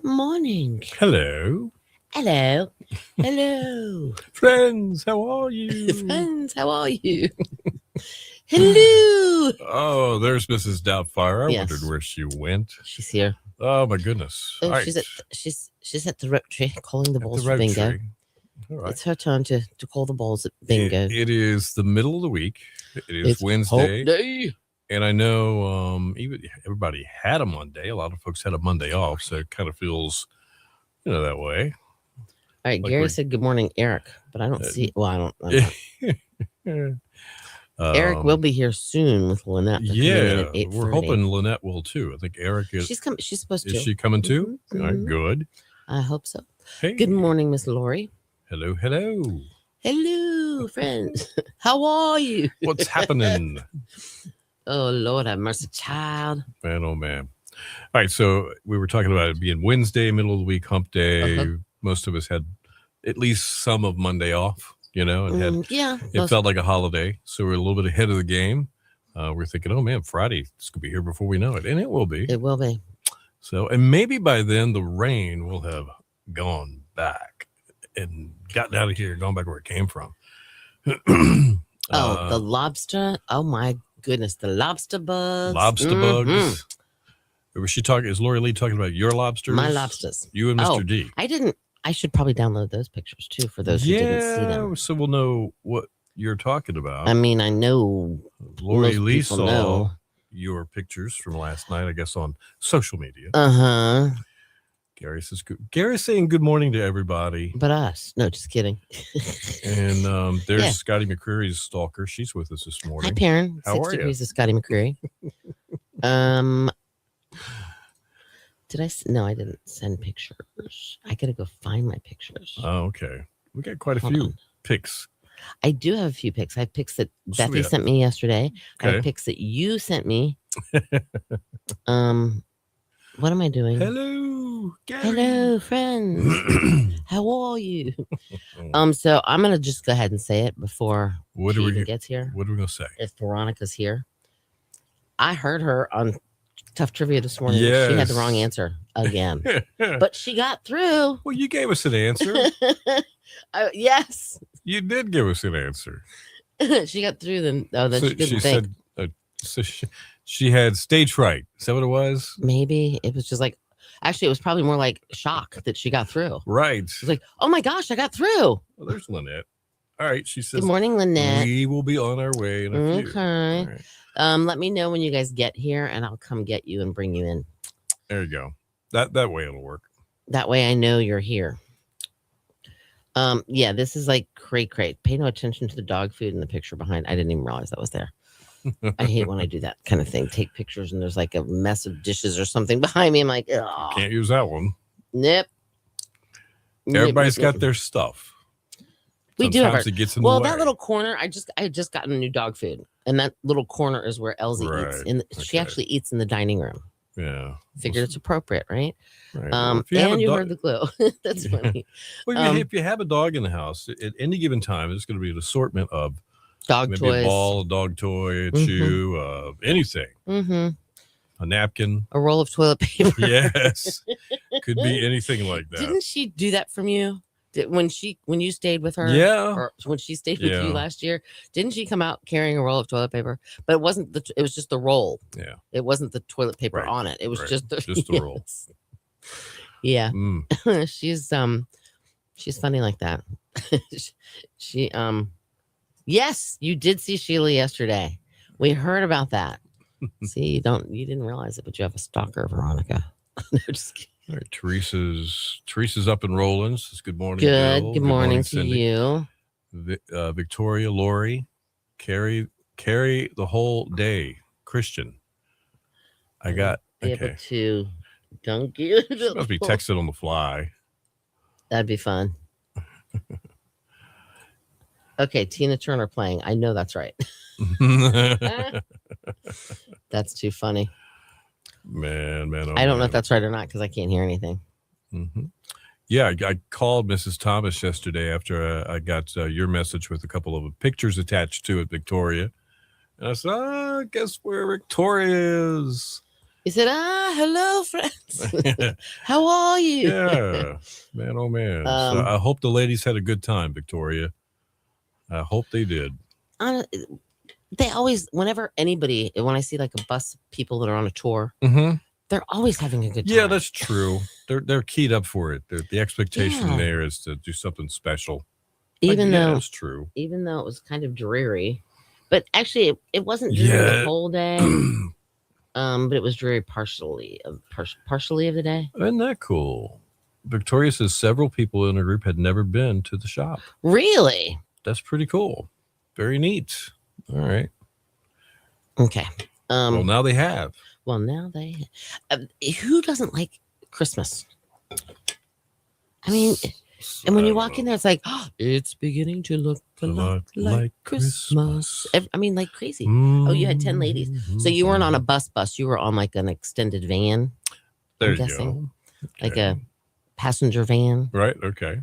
morning. Hello. Hello. Hello. Friends, how are you? Friends, how are you? Hello. Oh, there's Mrs. Doubtfire. I Yes. wondered where she went. She's here. Oh, my goodness. Oh, All she's right. at the Rotary calling the At balls the for bingo. Rotary. All right. It's her turn to call the balls at bingo. It is the middle of the week. It is It's Wednesday. Hump Day. And I know even everybody had a Monday. A lot of folks had a Monday off, so it kind of feels, that way. All right, Like Gary said good morning, Eric, but I don't see. Well, I don't. Eric will be here soon with Lynette. Yeah, we're hoping Lynette will too. I think Eric is. She's coming. She's supposed to. Is she coming too? Mm-hmm. All right, good. I hope so. Hey. Good morning, Miss Lori. Hello, hello. Hello, friends. How are you? What's happening? Oh, Lord have mercy, child. Man, oh, man. All right, so we were talking about it being Wednesday, middle of the week, hump day. Uh-huh. Most of us had at least some of Monday off, and it felt like a holiday. So we're a little bit ahead of the game. We're thinking, oh, man, Friday, it's going to be here before we know it. And it will be. It will be. So, and maybe by then the rain will have gone back and gotten out of here, gone back where it came from. The lobster. Oh, my goodness, the lobster bugs. Lobster bugs. Was she talking? Is Lori Lee talking about your lobsters? My lobsters. You and Mr. D. I didn't. I should probably download those pictures too for those who didn't see them. So we'll know what you're talking about. I mean, I know Lori Lee saw your pictures from last night, I guess, on social media. Gary says, Gary's saying good morning to everybody. But us. No, just kidding. And there's Scotty McCreary's stalker. She's with us this morning. Hi, Perrin. How 6 are degrees you? of Scotty McCreary. Did I? No, I didn't send pictures. I got to go find my pictures. Oh, okay. We got quite a few pics. I do have a few pics. I have pics that Bethy sent me yesterday. Okay. I have pics that you sent me. What am I doing? Hello, Gary. Hello, friends. How are you? So I'm gonna just go ahead and say it before she even gets here. What are we gonna say? If Veronica's here, I heard her on Tough Trivia this morning. Yes. She had the wrong answer again, but she got through. Well, you gave us an answer. Yes, you did give us an answer. She got through. Then she couldn't think. Said, she had stage fright. Is that what it was? Maybe it was just like. Actually, it was probably more like shock that she got through. Right. She's like, "Oh my gosh, I got through." Well, there's Lynette. All right, she says. Good morning, Lynette. We will be on our way in a few. Okay. Right. Let me know when you guys get here, and I'll come get you and bring you in. There you go. That way it'll work. That way I know you're here. This is like crate. Pay no attention to the dog food in the picture behind. I didn't even realize that was there. I hate when I do that kind of thing. Take pictures and there's like a mess of dishes or something behind me. I'm like, oh. Can't use that one. Nope. Everybody's got their stuff. We do have our, it gets in the way. That little corner. I had just gotten a new dog food, and that little corner is where Elsie eats. She actually eats in the dining room. Yeah, figured it's appropriate, right? Right. You heard the glue. That's funny. Well, if you have a dog in the house, at any given time, it's going to be an assortment of dog toys, a ball, a dog toy, a chew, anything. A napkin, a roll of toilet paper. Yes, could be anything like that. Didn't she do that from you? When you stayed with her? Yeah. Or when she stayed with you last year, didn't she come out carrying a roll of toilet paper? But it wasn't it was just the roll. Yeah. It wasn't the toilet paper on it. It was just the roll. Yeah. She's funny like that. She yes, you did see Sheila yesterday. We heard about that. See, you didn't realize it, but you have a stalker, Veronica. No, just kidding. All right, Teresa's up and rolling. Says good morning. Good. Bill. Good morning to Cindy. you. Victoria, Lori, carry the whole day. Christian. I got able to dunk you. She must be texting on the fly. That'd be fun. Okay, Tina Turner playing. I know that's right. That's too funny. Man. Oh, I don't know if that's right or not because I can't hear anything. Yeah, I called Mrs. Thomas yesterday after I got your message with a couple of pictures attached to it, Victoria. And I said, I guess where Victoria is. He said, hello, friends. How are you? Yeah, man, oh man. So I hope the ladies had a good time, Victoria. I hope they did. They always, when I see like a bus of people that are on a tour, they're always having a good time. Yeah, that's true. They're keyed up for it. The expectation there is to do something special. Even though that's true. Even though it was kind of dreary, but actually it wasn't dreary the whole day. But it was dreary partially of the day. Isn't that cool? Victoria says several people in her group had never been to the shop. Really? That's pretty cool. Very neat. All right. Okay. Well, now they have. Well, now they. Who doesn't like Christmas? I mean, and when you walk in there, it's like, it's beginning to look a lot like Christmas. I mean, like crazy. Oh, you had 10 ladies. So you weren't on a bus. You were on like an extended van. There you go. Okay. Like a passenger van. Right. Okay.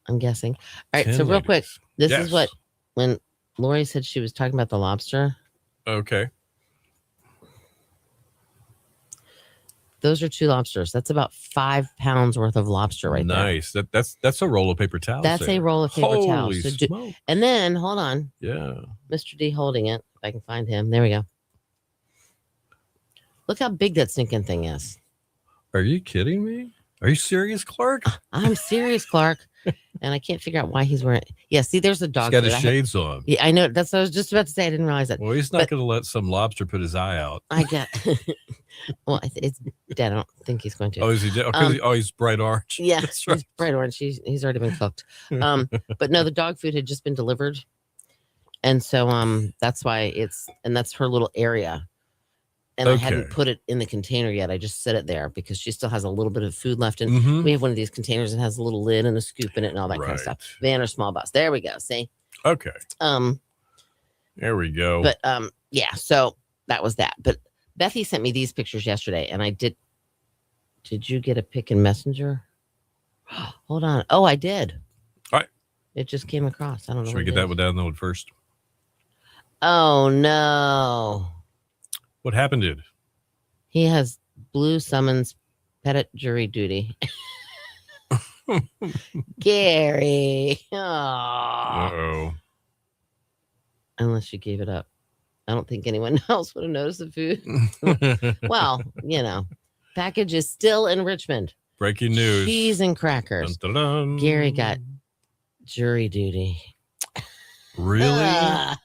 I'm guessing. All right. So real quick, this is what, when Lori said she was talking about the lobster. Okay. Those are 2 lobsters. That's about 5 pounds worth of lobster right there. Nice. That's a roll of paper towels. That's a roll of paper towels. Smoke. And then, hold on. Yeah. Mr. D holding it. If I can find him. There we go. Look how big that stinking thing is. Are you kidding me? Are you serious, Clark? I'm serious, Clark. And I can't figure out why he's wearing. Yeah, see, there's a dog. He's got his shades on. Yeah, I know. That's what I was just about to say. I didn't realize that. Well, he's not going to let some lobster put his eye out. I get. Well, it's dead. I don't think he's going to. Oh, is he dead? He's bright orange. Yeah, that's right. He's bright orange. He's already been cooked. But no, the dog food had just been delivered, and so that's why that's her little area. And I hadn't put it in the container yet. I just set it there because she still has a little bit of food left. And we have one of these containers that has a little lid and a scoop in it and all that kind of stuff. Van or small bus. There we go. See? Okay. There we go. But yeah, so that was that. But Bethy sent me these pictures yesterday, and I did you get a pic in Messenger? Hold on. Oh, I did. All right. It just came across. I don't know. Should we get that one downloaded first? Oh no. What happened, dude? He has blue summons pettit jury duty. Gary. Uh-oh. Unless you gave it up. I don't think anyone else would have noticed the food. Well, package is still in Richmond. Breaking news. Cheese and crackers. Dun, dun, dun. Gary got jury duty. Really?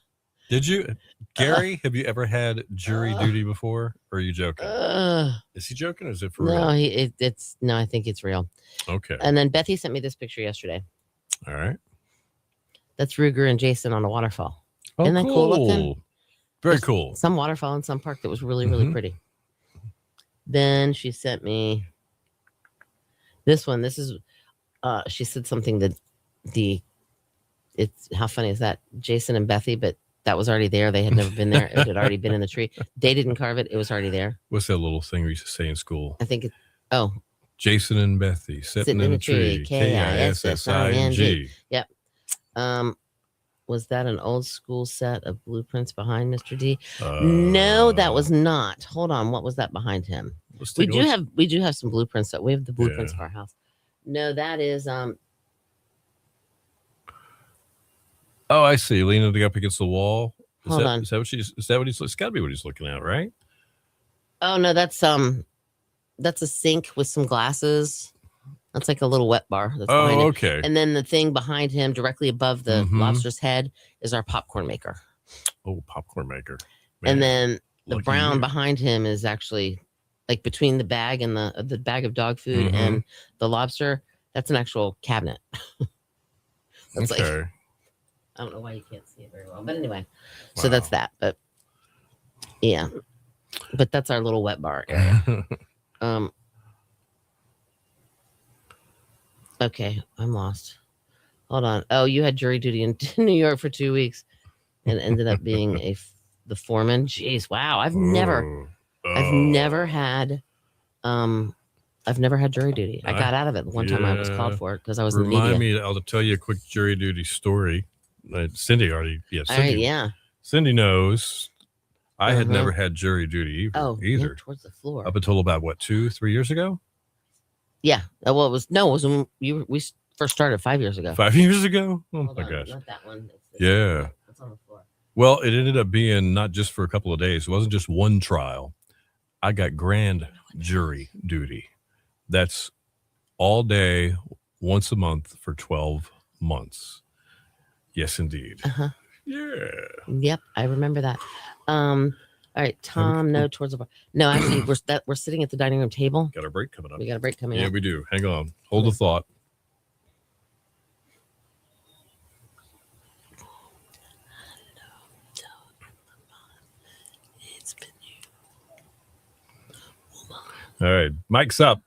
Did you? Gary, have you ever had jury duty before? Or are you joking? Is he joking or is it for real? No, I think it's real. Okay. And then Bethy sent me this picture yesterday. All right. That's Ruger and Jason on a waterfall. Oh, Isn't that cool looking? Very cool. Some waterfall in some park that was really, really pretty. Then she sent me this one. This is, she said something that how funny is that? Jason and Bethy, but that was already there. They had never been there. It had already been in the tree. They didn't carve it. It was already there. What's that little thing we used to say in school? I think Jason and Bethy sitting in a tree. Kissing. Yep. Was that an old school set of blueprints behind Mr. D? No, that was not. Hold on. What was that behind him? We do have some blueprints. We have the blueprints of our house. No, that is Oh, I see. Leaning up against the wall. Hold on. Is that what he's? It's got to be what he's looking at, right? Oh no, that's a sink with some glasses. That's like a little wet bar. That's behind him. Okay. And then the thing behind him, directly above the lobster's head, is our popcorn maker. Oh, popcorn maker. Man, and then the brown behind him is actually like between the bag and the bag of dog food and the lobster. That's an actual cabinet. That's okay. Like, I don't know why you can't see it very well, but anyway, so that's that. But yeah, but that's our little wet bar area. Okay, I'm lost. Hold on. Oh, you had jury duty in New York for 2 weeks, and ended up being the foreman. Jeez, wow! I've never had jury duty. I got out of it the one time I was called for it because I was in the media. Remind me. I'll tell you a quick jury duty story. Cindy already. Yeah. Cindy, yeah. Cindy knows. I had never had jury duty either. Towards the floor. Up until about, 2-3 years ago? Yeah. Well, it was when we first started 5 years ago. 5 years ago? Oh, Hold my on, gosh. Not that one. Yeah. It's on the floor. Well, it ended up being not just for a couple of days. It wasn't just one trial. I got grand jury duty. That's all day, once a month for 12 months. Yes, indeed. Yeah. Yep, I remember that. All right, Tom. No, towards the bar. No, actually, we're sitting at the dining room table. Got a break coming up. We got a break coming up. Yeah, we do. Hang on. Hold the thought. It's been you. All right, mic's up.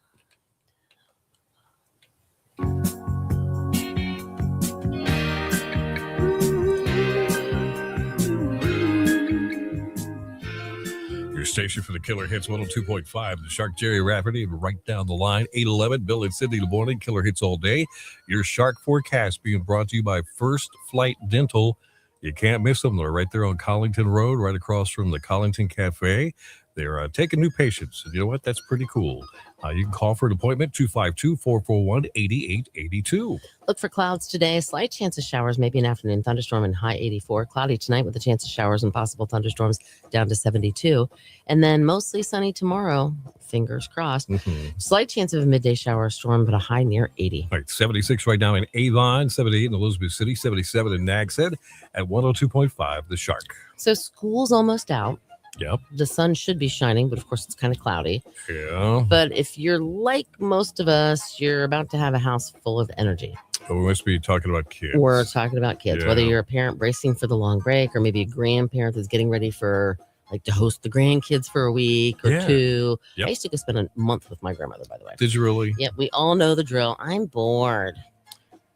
Your station for the Killer Hits 102.5. The Shark, Jerry Rafferty, right down the line. 811, Bill and Sydney in the morning. Killer Hits all day. Your shark forecast being brought to you by First Flight Dental. You can't miss them. They're right there on Collington Road, right across from the Collington Cafe. They're taking new patients. And you know what? That's pretty cool. You can call for an appointment, 252-441-8882. Look for clouds today. Slight chance of showers, maybe an afternoon thunderstorm and high 84. Cloudy tonight with a chance of showers and possible thunderstorms down to 72. And then mostly sunny tomorrow. Fingers crossed. Slight chance of a midday shower or storm, but a high near 80. All right, 76 right now in Avon, 78 in Elizabeth City, 77 in Nags Head, at 102.5, The Shark. So school's almost out. Yep. The sun should be shining, but of course it's kind of cloudy. Yeah. But if you're like most of us, you're about to have a house full of energy. Oh, we must be talking about kids. We're talking about kids, whether you're a parent bracing for the long break or maybe a grandparent that's getting ready for to host the grandkids for a week or two. Yep. I used to go spend a month with my grandmother, by the way. Did you really? Yeah, we all know the drill. I'm bored.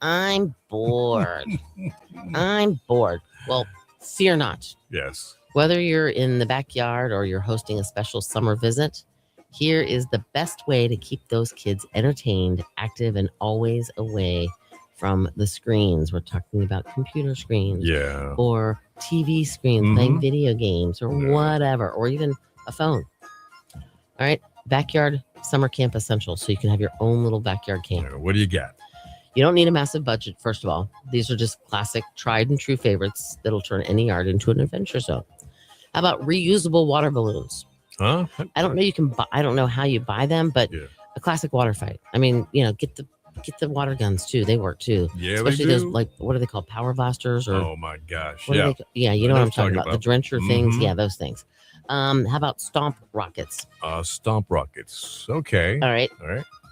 I'm bored. Well, fear not. Yes. Whether you're in the backyard or you're hosting a special summer visit, here is the best way to keep those kids entertained, active, and always away from the screens. We're talking about computer screens or TV screens, playing video games or whatever, or even a phone. All right, backyard summer camp essentials, so you can have your own little backyard camp. What do you got? You don't need a massive budget, first of all. These are just classic, tried and true favorites that'll turn any yard into an adventure zone. How about reusable water balloons? Huh? I don't know. I don't know how you buy them, but a classic water fight. I mean, get the water guns too. They work too. Yeah, especially those what are they called? Power blasters or? Oh my gosh! You know what I'm talking about. The drencher things. Yeah, those things. How about stomp rockets? Stomp rockets. Okay. All right.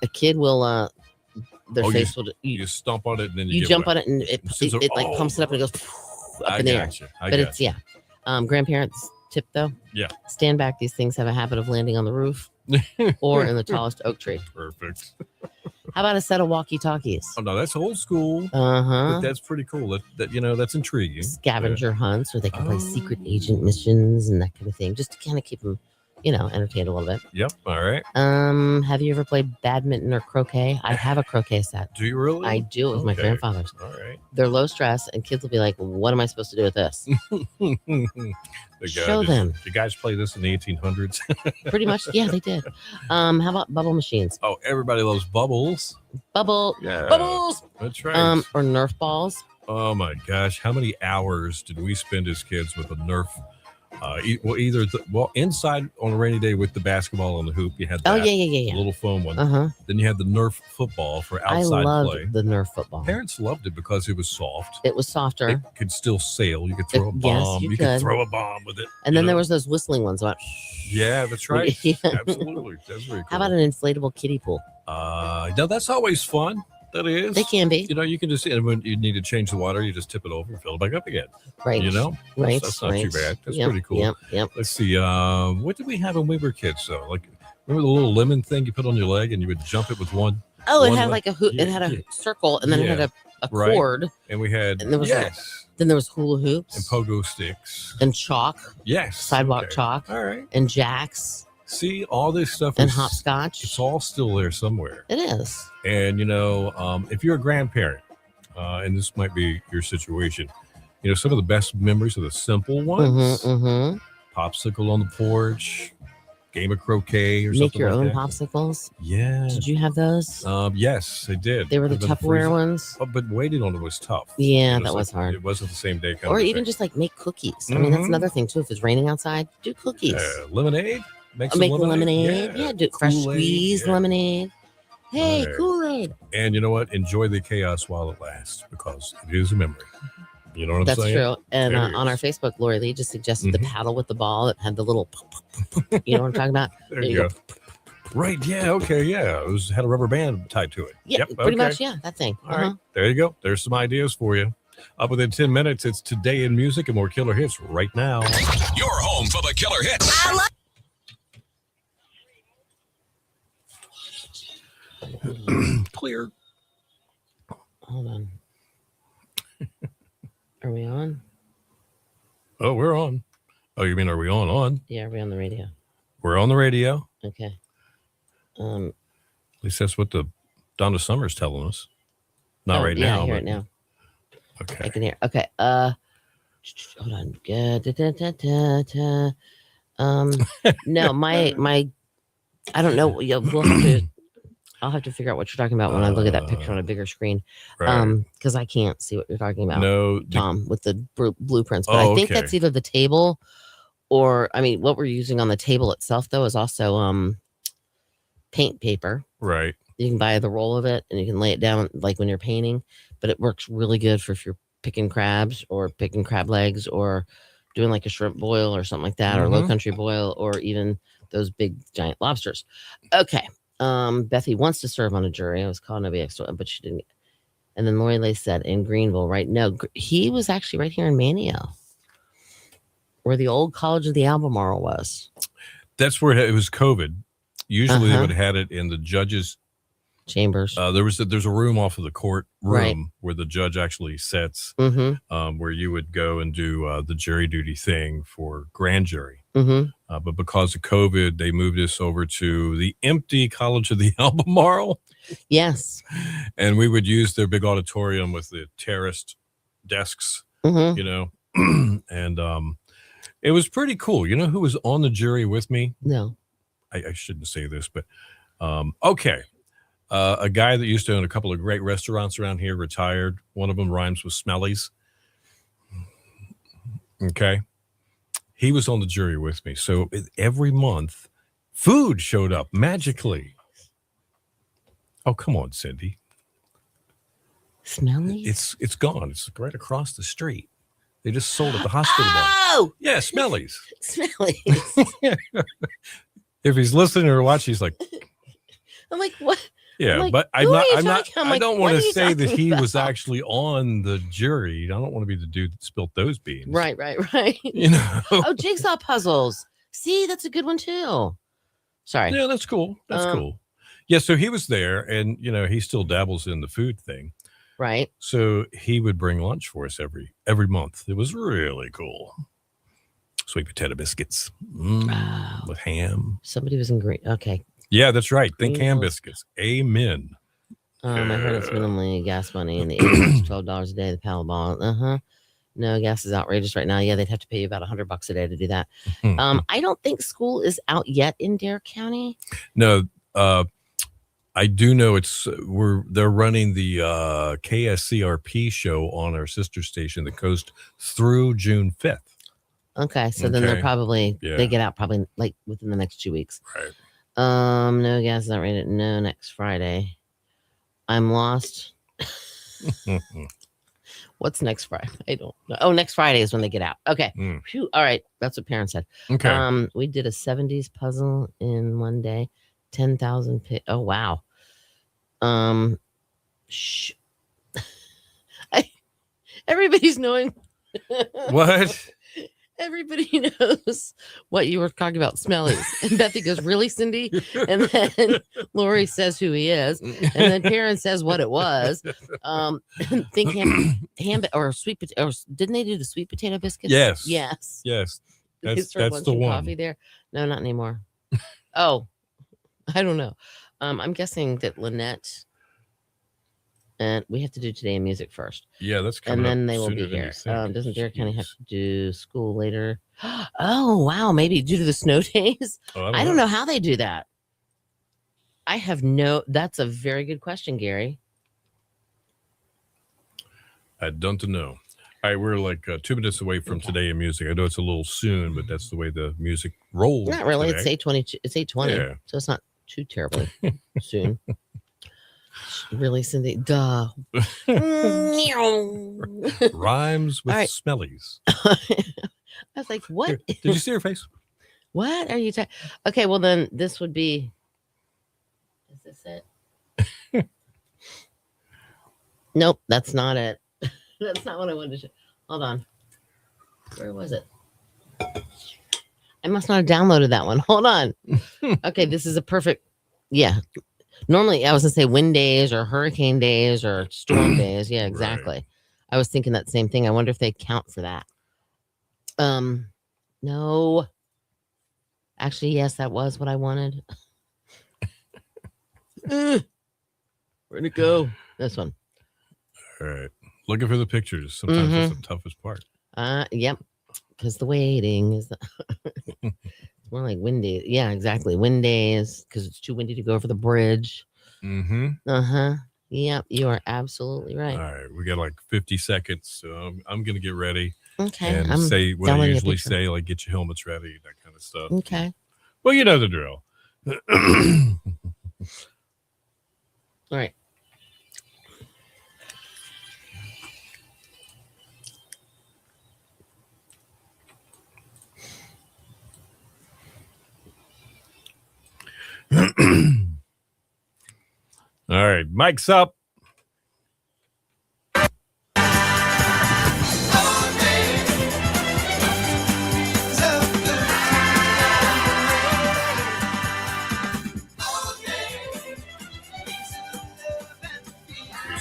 A kid will. Their face will. You stomp on it and then you jump on it and it like pumps it up and it goes up in the air. But it's grandparents tip though. Yeah. Stand back. These things have a habit of landing on the roof or in the tallest oak tree. Perfect. How about a set of walkie-talkies? Oh no, that's old school. But that's pretty cool. That's intriguing. Scavenger hunts, or they can play secret agent missions and that kind of thing, just to kind of keep them, entertained a little bit. Yep. All right. Have you ever played badminton or croquet? I have a croquet set. Do you really? I do. It was my grandfather's. All right. They're low stress, and kids will be like, "What am I supposed to do with this?" Show them. You guys play this in the 1800s? Pretty much. Yeah, they did. How about bubble machines? Oh, everybody loves bubbles. Bubbles. That's right. Or Nerf balls. Oh my gosh, how many hours did we spend as kids with a Nerf? Inside on a rainy day with the basketball on the hoop, you had that little foam one. Then you had the Nerf football for outside play. The Nerf football. Parents loved it because it was soft. It was softer. It could still sail. You could throw a bomb. You could throw a bomb with it. And then there was those whistling ones. Yeah, that's right. Absolutely. That's very cool. How about an inflatable kiddie pool? No, that's always fun. That is. They can be. You can just, when you need to change the water, you just tip it over and fill it back up again. Right. Right. That's not too bad. That's pretty cool. Yep. Let's see. What did we have when we were kids, though? Like, remember the little lemon thing you put on your leg and you would jump it with one? Oh, it had like a hoop. It had a circle, and then it had a cord. And we had, and there was then there was hula hoops. And pogo sticks. And chalk. Yes. Sidewalk chalk. All right. And jacks. See, all this stuff and hopscotch. It's all still there somewhere. It is. And, if you're a grandparent, and this might be your situation, some of the best memories are the simple ones. popsicle on the porch, game of croquet, or Make something your like own that. popsicles. Yeah. Did you have those? Yes, I did. They were the Tupperware ones. Oh, but waiting on it was tough. Yeah, that was hard. It wasn't the same day. Or even just like make cookies. I mean, that's another thing too. If it's raining outside, do cookies. Lemonade. Make lemonade. Yeah, do fresh squeezed lemonade. Hey, Kool-Aid. And you know what? Enjoy the chaos while it lasts, because it is a memory. You know what I'm saying? That's true. And on our Facebook, Lori Lee just suggested the paddle with the ball that had the little, you know what I'm talking about? There you go. Right. Yeah. Okay. Yeah. It had a rubber band tied to it. Yeah. Pretty much. Yeah. That thing. All right. There you go. There's some ideas for you. Up within 10 minutes, it's Today in Music and more killer hits right now. Your home for the killer hits. Clear. Hold on. Are we on? Oh, we're on. Oh, you mean are we on? Yeah, are we on the radio? We're on the radio. Okay. At least that's what the Donna Summer's telling us. Not right now. Yeah, I hear it now. Okay. I can hear. Okay. Hold on. No, my I don't know. I'll have to figure out what you're talking about when I look at that picture on a bigger screen. Because I can't see what you're talking about. No, Tom, with the blueprints. But I think that's either the table or, I mean, what we're using on the table itself, though, is also paint paper. Right. You can buy the roll of it and you can lay it down like when you're painting, but it works really good for if you're picking crabs or picking crab legs or doing like a shrimp boil or something like that, or low country boil, or even those big giant lobsters. Okay. Bethy wants to serve on a jury. I was calling to be extra, but she didn't. And then Lori Lay said in Greenville, right? No, he was actually right here in Manio, where the old College of the Albemarle was. That's where it was COVID. Usually they would have had it in the judges' chambers. There's a room off of the court room where the judge actually sits, where you would go and do the jury duty thing for grand jury. But because of COVID, they moved us over to the empty College of the Albemarle. Yes. And we would use their big auditorium with the terraced desks, you know, and it was pretty cool. You know who was on the jury with me? No. I shouldn't say this, but okay. A guy that used to own a couple of great restaurants around here, retired. One of them rhymes with Smellies. Okay. He was on the jury with me. So every month, food showed up magically. Oh, come on, Cindy. Smellies? It's gone. It's right across the street. They just sold at the hospital bar. Oh! Yeah, Smellies. Smellies. If he's listening or watching, he's like... I'm like, what? Yeah, like, but I don't want to say that he was about? actually on the jury. I don't want to be the dude that spilt those beans. Right. You know? Oh, jigsaw puzzles. See, that's a good one too. Sorry. Yeah, that's cool. That's cool. Yeah, so he was there, and you know, he still dabbles in the food thing. Right. So he would bring lunch for us every month. It was really cool. Sweet potato biscuits with ham. Somebody was in green. Okay. Yeah, that's right. Think ham biscuits. Amen. I heard it's minimally gas money in the $8 to $12 a day. The Powerball. No, gas is outrageous right now. Yeah, they'd have to pay you about $100 a day to do that. I don't think school is out yet in Dare County. No, I do know they're running the KSCRP show on our sister station, The Coast, through June 5th. Okay, so then they're probably they get out probably like within the next 2 weeks. Right. No, gas is not rated. No, next Friday. I'm lost. What's next Friday? I don't know. Oh, next Friday is when they get out. Okay. Phew. All right. That's what parents said. Okay. We did a 70s puzzle in one day. 10,000 Oh, wow. Everybody's knowing. What? Everybody knows what you were talking about, Smellies. And Bethy goes, really, Cindy? And then Lori says who he is. And then Karen says what it was. Think ham or sweet potato. Or didn't they do the sweet potato biscuits? Yes. That's the one. Coffee there? No, not anymore. Oh, I don't know. I'm guessing that Lynette And we have to do Today in Music first. Yeah, that's coming and then up they will be sooner than you here. think. Doesn't Derek County have to do school later? Oh, wow. Maybe due to the snow days. I don't know how they do that. I have that's a very good question, Gary. I don't know. All right, we're like 2 minutes away from Today in Music. I know it's a little soon, but that's the way the music rolls. Not really. Today. It's 8:20. It's 8:20. Yeah. So it's not too terribly soon. Really, Cindy? Duh. Rhymes with smellies. I was like, what? Here, did you see her face? What are you talking? Okay, well then this would be. Is this it? Nope, that's not it. That's not what I wanted to show. Hold on. Where was it? I must not have downloaded that one. Hold on. Okay, this is a perfect. Yeah. Normally, I was going to say wind days or hurricane days or storm days. Yeah, exactly. Right. I was thinking that same thing. I wonder if they count for that. No. Actually, yes, that was what I wanted. Where'd it go? This one. All right. Looking for the pictures. Sometimes that's the toughest part. Yep. Because the waiting is it's more like windy. Yeah, exactly. Wind days because it's too windy to go over the bridge. Yep, you are absolutely right. All right, we got like 50 seconds, so I'm gonna get ready. Okay. And say what I usually say, like get your helmets ready, that kind of stuff. Okay. Well, you know the drill. All right. All right, mic's up.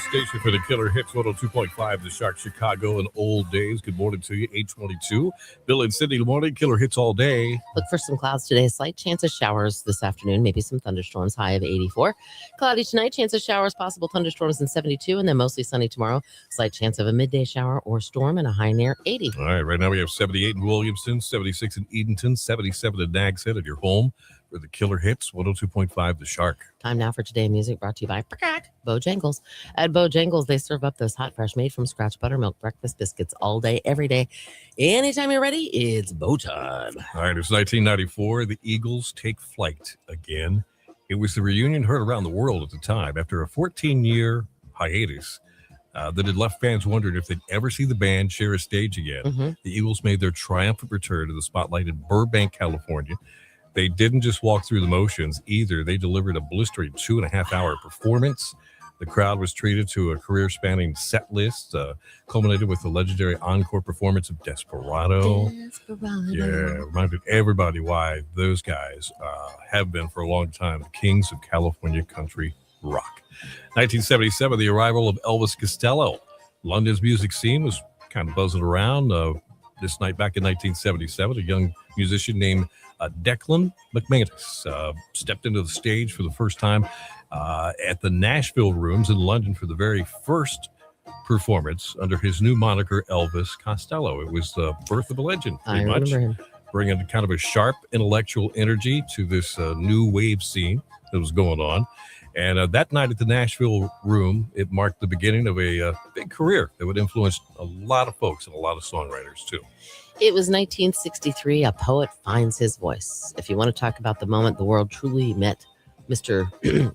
Station for the Killer Hits 102.5, the Shark Chicago in old days. Good morning to you, 822. Bill and Cindy, good morning. Killer Hits all day. Look for some clouds today. Slight chance of showers this afternoon, maybe some thunderstorms, high of 84. Cloudy tonight, chance of showers, possible thunderstorms in 72, and then mostly sunny tomorrow. Slight chance of a midday shower or storm and a high near 80. All right, right now we have 78 in Williamston, 76 in Edenton, 77 in Nags Head at your home. For the Killer Hits 102.5, the Shark. Time now for Today in Music, brought to you by Bojangles. At Bojangles, they serve up those hot, fresh, made from scratch buttermilk breakfast biscuits all day, every day. Anytime you're ready, it's Bo time. All right, it's 1994. The Eagles take flight again. It was the reunion heard around the world at the time after a 14-year hiatus that had left fans wondering if they'd ever see the band share a stage again. The Eagles made their triumphant return to the spotlight in Burbank, California. They didn't just walk through the motions either. They delivered a blistering 2.5-hour performance. The crowd was treated to a career-spanning set list, culminated with the legendary encore performance of Desperado. Yeah, reminded everybody why those guys have been for a long time the kings of California country rock. 1977, the arrival of Elvis Costello. London's music scene was kind of buzzing around. This night back in 1977, a young musician named Declan McManus stepped into the stage for the first time at the Nashville Rooms in London for the very first performance under his new moniker, Elvis Costello. It was the birth of a legend, pretty much. Remember him. Bringing kind of a sharp intellectual energy to this new wave scene that was going on. And that night at the Nashville Room, it marked the beginning of a big career that would influence a lot of folks and a lot of songwriters, too. It was 1963. A poet finds his voice. If you want to talk about the moment the world truly met Mr.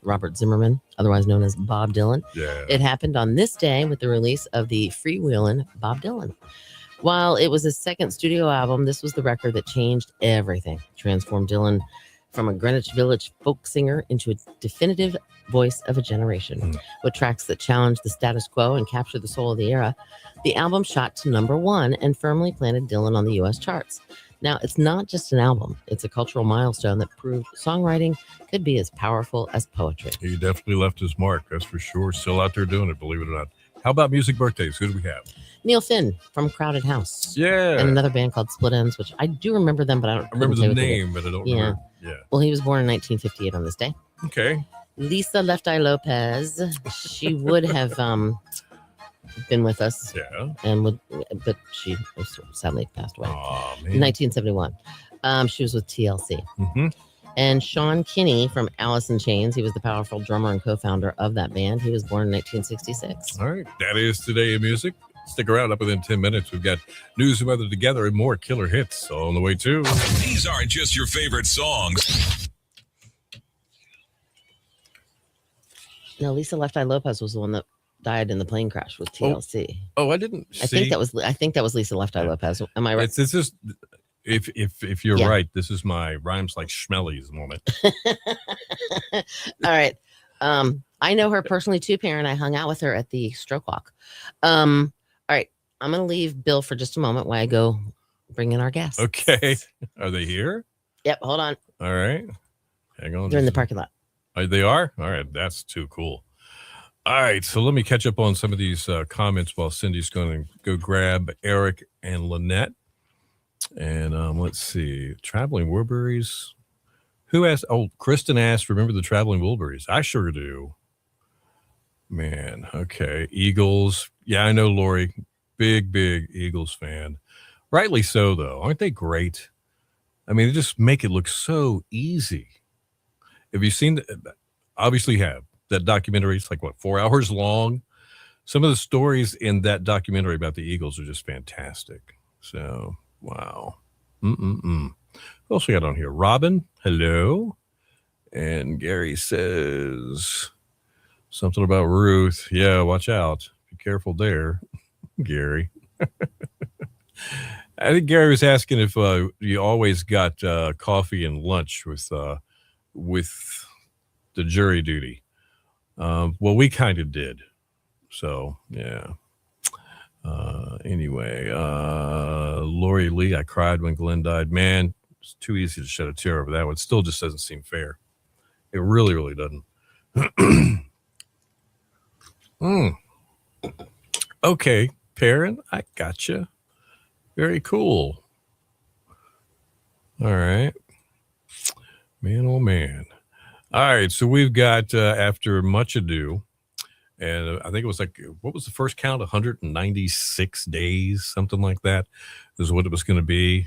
Robert Zimmerman, otherwise known as Bob Dylan, it happened on this day with the release of the Freewheelin' Bob Dylan. While it was his second studio album, this was the record that changed everything, transformed Dylan from a Greenwich Village folk singer into a definitive voice of a generation. With tracks that challenged the status quo and captured the soul of the era, the album shot to #1 and firmly planted Dylan on the U.S. charts. Now, it's not just an album. It's a cultural milestone that proved songwriting could be as powerful as poetry. He definitely left his mark, that's for sure. Still out there doing it, believe it or not. How about music birthdays? Who do we have? Neil Finn from Crowded House. Yeah. And another band called Split Enz, which I do remember them, but I don't remember the name, but I don't remember. Yeah. Well, he was born in 1958 on this day. Okay. Lisa Left Eye Lopez. She would have been with us. Yeah. But she sadly passed away man. in 1971. She was with TLC. Mm-hmm. And Sean Kinney from Alice in Chains. He was the powerful drummer and co-founder of that band. He was born in 1966. All right. That is Today in Music. Stick around. Up within 10 minutes, we've got news and weather together and more killer hits on the way too. These aren't just your favorite songs. No, Lisa Left Eye Lopez was the one that died in the plane crash with TLC. Oh, I didn't see. I think that was Lisa Left Eye Lopez. Am I right? This is if you're right, this is my rhymes like schmellies moment. All right. I know her personally too, Perrin. I hung out with her at the Stroke Walk. All right. I'm going to leave Bill for just a moment while I go bring in our guests. Okay. Are they here? Yep. Hold on. All right. Hang on. They're in the parking lot. They are? All right. That's too cool. All right. So let me catch up on some of these comments while Cindy's going to go grab Eric and Lynette. And let's see. Traveling Wilburys. Who asked? Oh, Kristen asked, remember the Traveling Wilburys? I sure do. Man. Okay. Eagles. Yeah, I know, Lori. Big Eagles fan. Rightly so, though. Aren't they great? I mean, they just make it look so easy. Have you seen obviously you have that documentary? It's like, 4 hours long? Some of the stories in that documentary about the Eagles are just fantastic. So, wow. What else we got on here? Robin, hello. And Gary says something about Ruth. Yeah, watch out. Be careful there, Gary. I think Gary was asking if you always got coffee and lunch with the jury duty. Well, we kind of did. So, yeah. Anyway, Lori Lee, I cried when Glenn died. Man, it's too easy to shed a tear over that one. It still just doesn't seem fair. It really, really doesn't. Okay, Perrin, I gotcha. Very cool. All right. Man, oh man. All right, so we've got, after much ado, and I think it was like, what was the first count? 196 days, something like that is what it was going to be.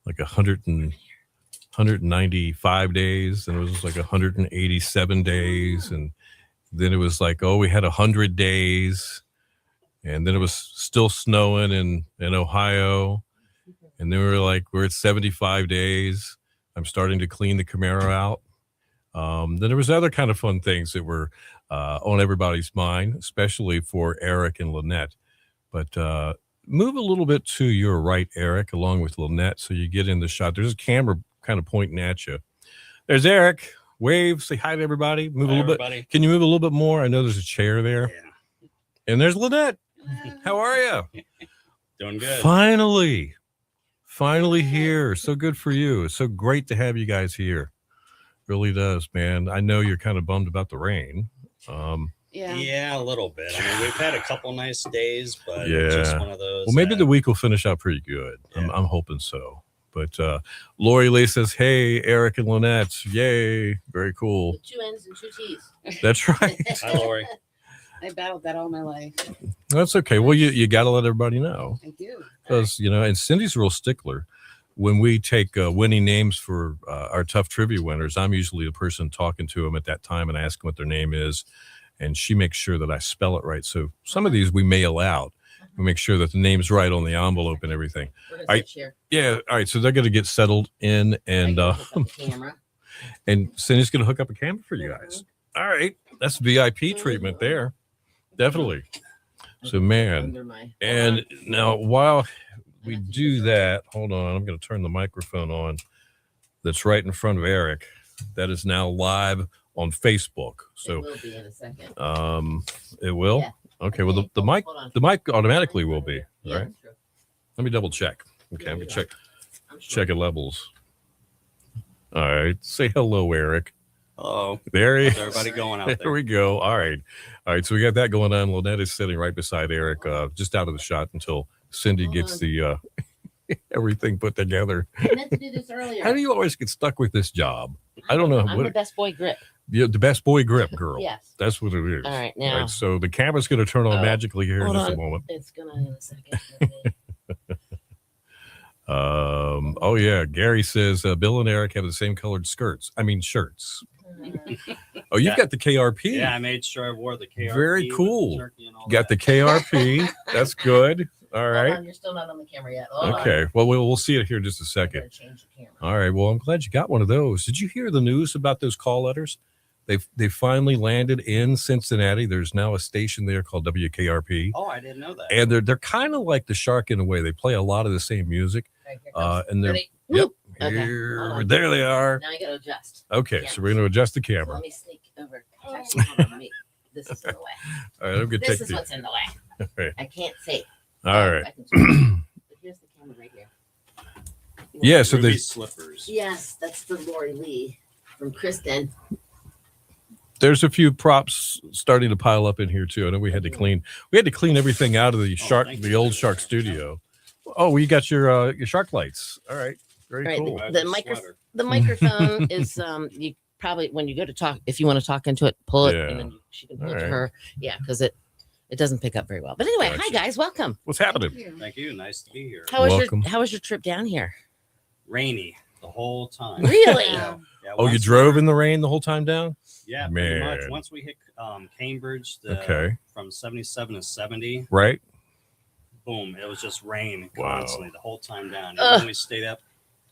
Like 195 days, and it was like 187 days. And then it was like, we had 100 days. And then it was still snowing in Ohio. And then we were like, we're at 75 days. I'm starting to clean the Camaro out. Then there was other kind of fun things that were on everybody's mind, especially for Eric and Lynette. But move a little bit to your right, Eric, along with Lynette, so you get in the shot. There's a camera kind of pointing at you. There's Eric. Wave. Say hi to everybody. Move a little bit. Can you move a little bit more? I know there's a chair there. Yeah. And there's Lynette. How are you? Doing good. Finally here. So good for you. It's so great to have you guys here. Really does, man. I know you're kind of bummed about the rain. Yeah, a little bit. I mean, we've had a couple nice days, but just one of those. Well, maybe the week will finish out pretty good. Yeah. I'm hoping so. But Lori Lee says, hey, Eric and Lynette. Yay. Very cool. With 2 N's and 2 T's. That's right. Hi, Lori. I battled that all my life. That's okay. Well, you got to let everybody know. I do. Because, and Cindy's a real stickler. When we take winning names for our Tough Trivia winners, I'm usually the person talking to them at that time and asking what their name is. And she makes sure that I spell it right. So some of these we mail out. We make sure that the name's right on the envelope and everything. Yeah. All right. So they're going to get settled in, and and Cindy's going to hook up a camera for you guys. All right. That's VIP treatment there. Definitely. So, man. And now while we do that, hold on. I'm going to turn the microphone on that's right in front of Eric. That is now live on Facebook. So it will be in a second. It will? Yeah. Okay. Well, the mic automatically will be. Yeah, all right. Let me double check. Okay. I'm going to check the levels. All right. Say hello, Eric. Hello. How's everybody going out there? There we go. All right. So we got that going on. Lynette is sitting right beside Eric, just out of the shot until Cindy gets the everything put together. I meant to do this earlier. How do you always get stuck with this job? I don't know. I'm the best boy grip. the best boy grip, girl. Yes. That's what it is. All right, now. All right, so the camera's going to turn on magically here in just a moment. It's going to in a second. Oh yeah, Gary says Bill and Eric have the same colored shirts. Oh, you've got the KRP. Yeah, I made sure I wore the KRP. Very cool. Got the KRP. That's good. All right. Hold on, you're still not on the camera yet. Hold okay. on. Well, we'll see it here in just a second. Change the camera. All right. Well, I'm glad you got one of those. Did you hear the news about those call letters? They finally landed in Cincinnati. There's now a station there called WKRP. Oh, I didn't know that. And they're kind of like the Shark in a way. They play a lot of the same music. Right, and they're ready? yep. Okay. Here, there they are. Now I got to adjust. Okay, so we're going to adjust the So camera. let me sneak over. Actually, hold on, this is in the way. All right, I'm going to This take is what's in the way. Right. I can't see. All right. But here's the camera right here. Yeah, so Ruby they slippers. Yes, that's the Lori Lee from Kristen. there's a few props starting to pile up in here too. I know we had to clean everything out of the old Shark studio. Oh, well, you got your Shark lights. All right. Very Right, cool. The microphone is you probably when you go to talk, if you want to talk into it, pull it and then she can pull it to her. Yeah, because it doesn't pick up very well. But anyway, hi guys, welcome. What's happening? Thank you. Nice to be here. How was your trip down here? Rainy the whole time. Really? Yeah, Oh, you drove in the rain the whole time down? Yeah, pretty much. Man. Once we hit Cambridge, from 77 to 70, Right. boom, it was just rain Wow. constantly the whole time down. And then we stayed up,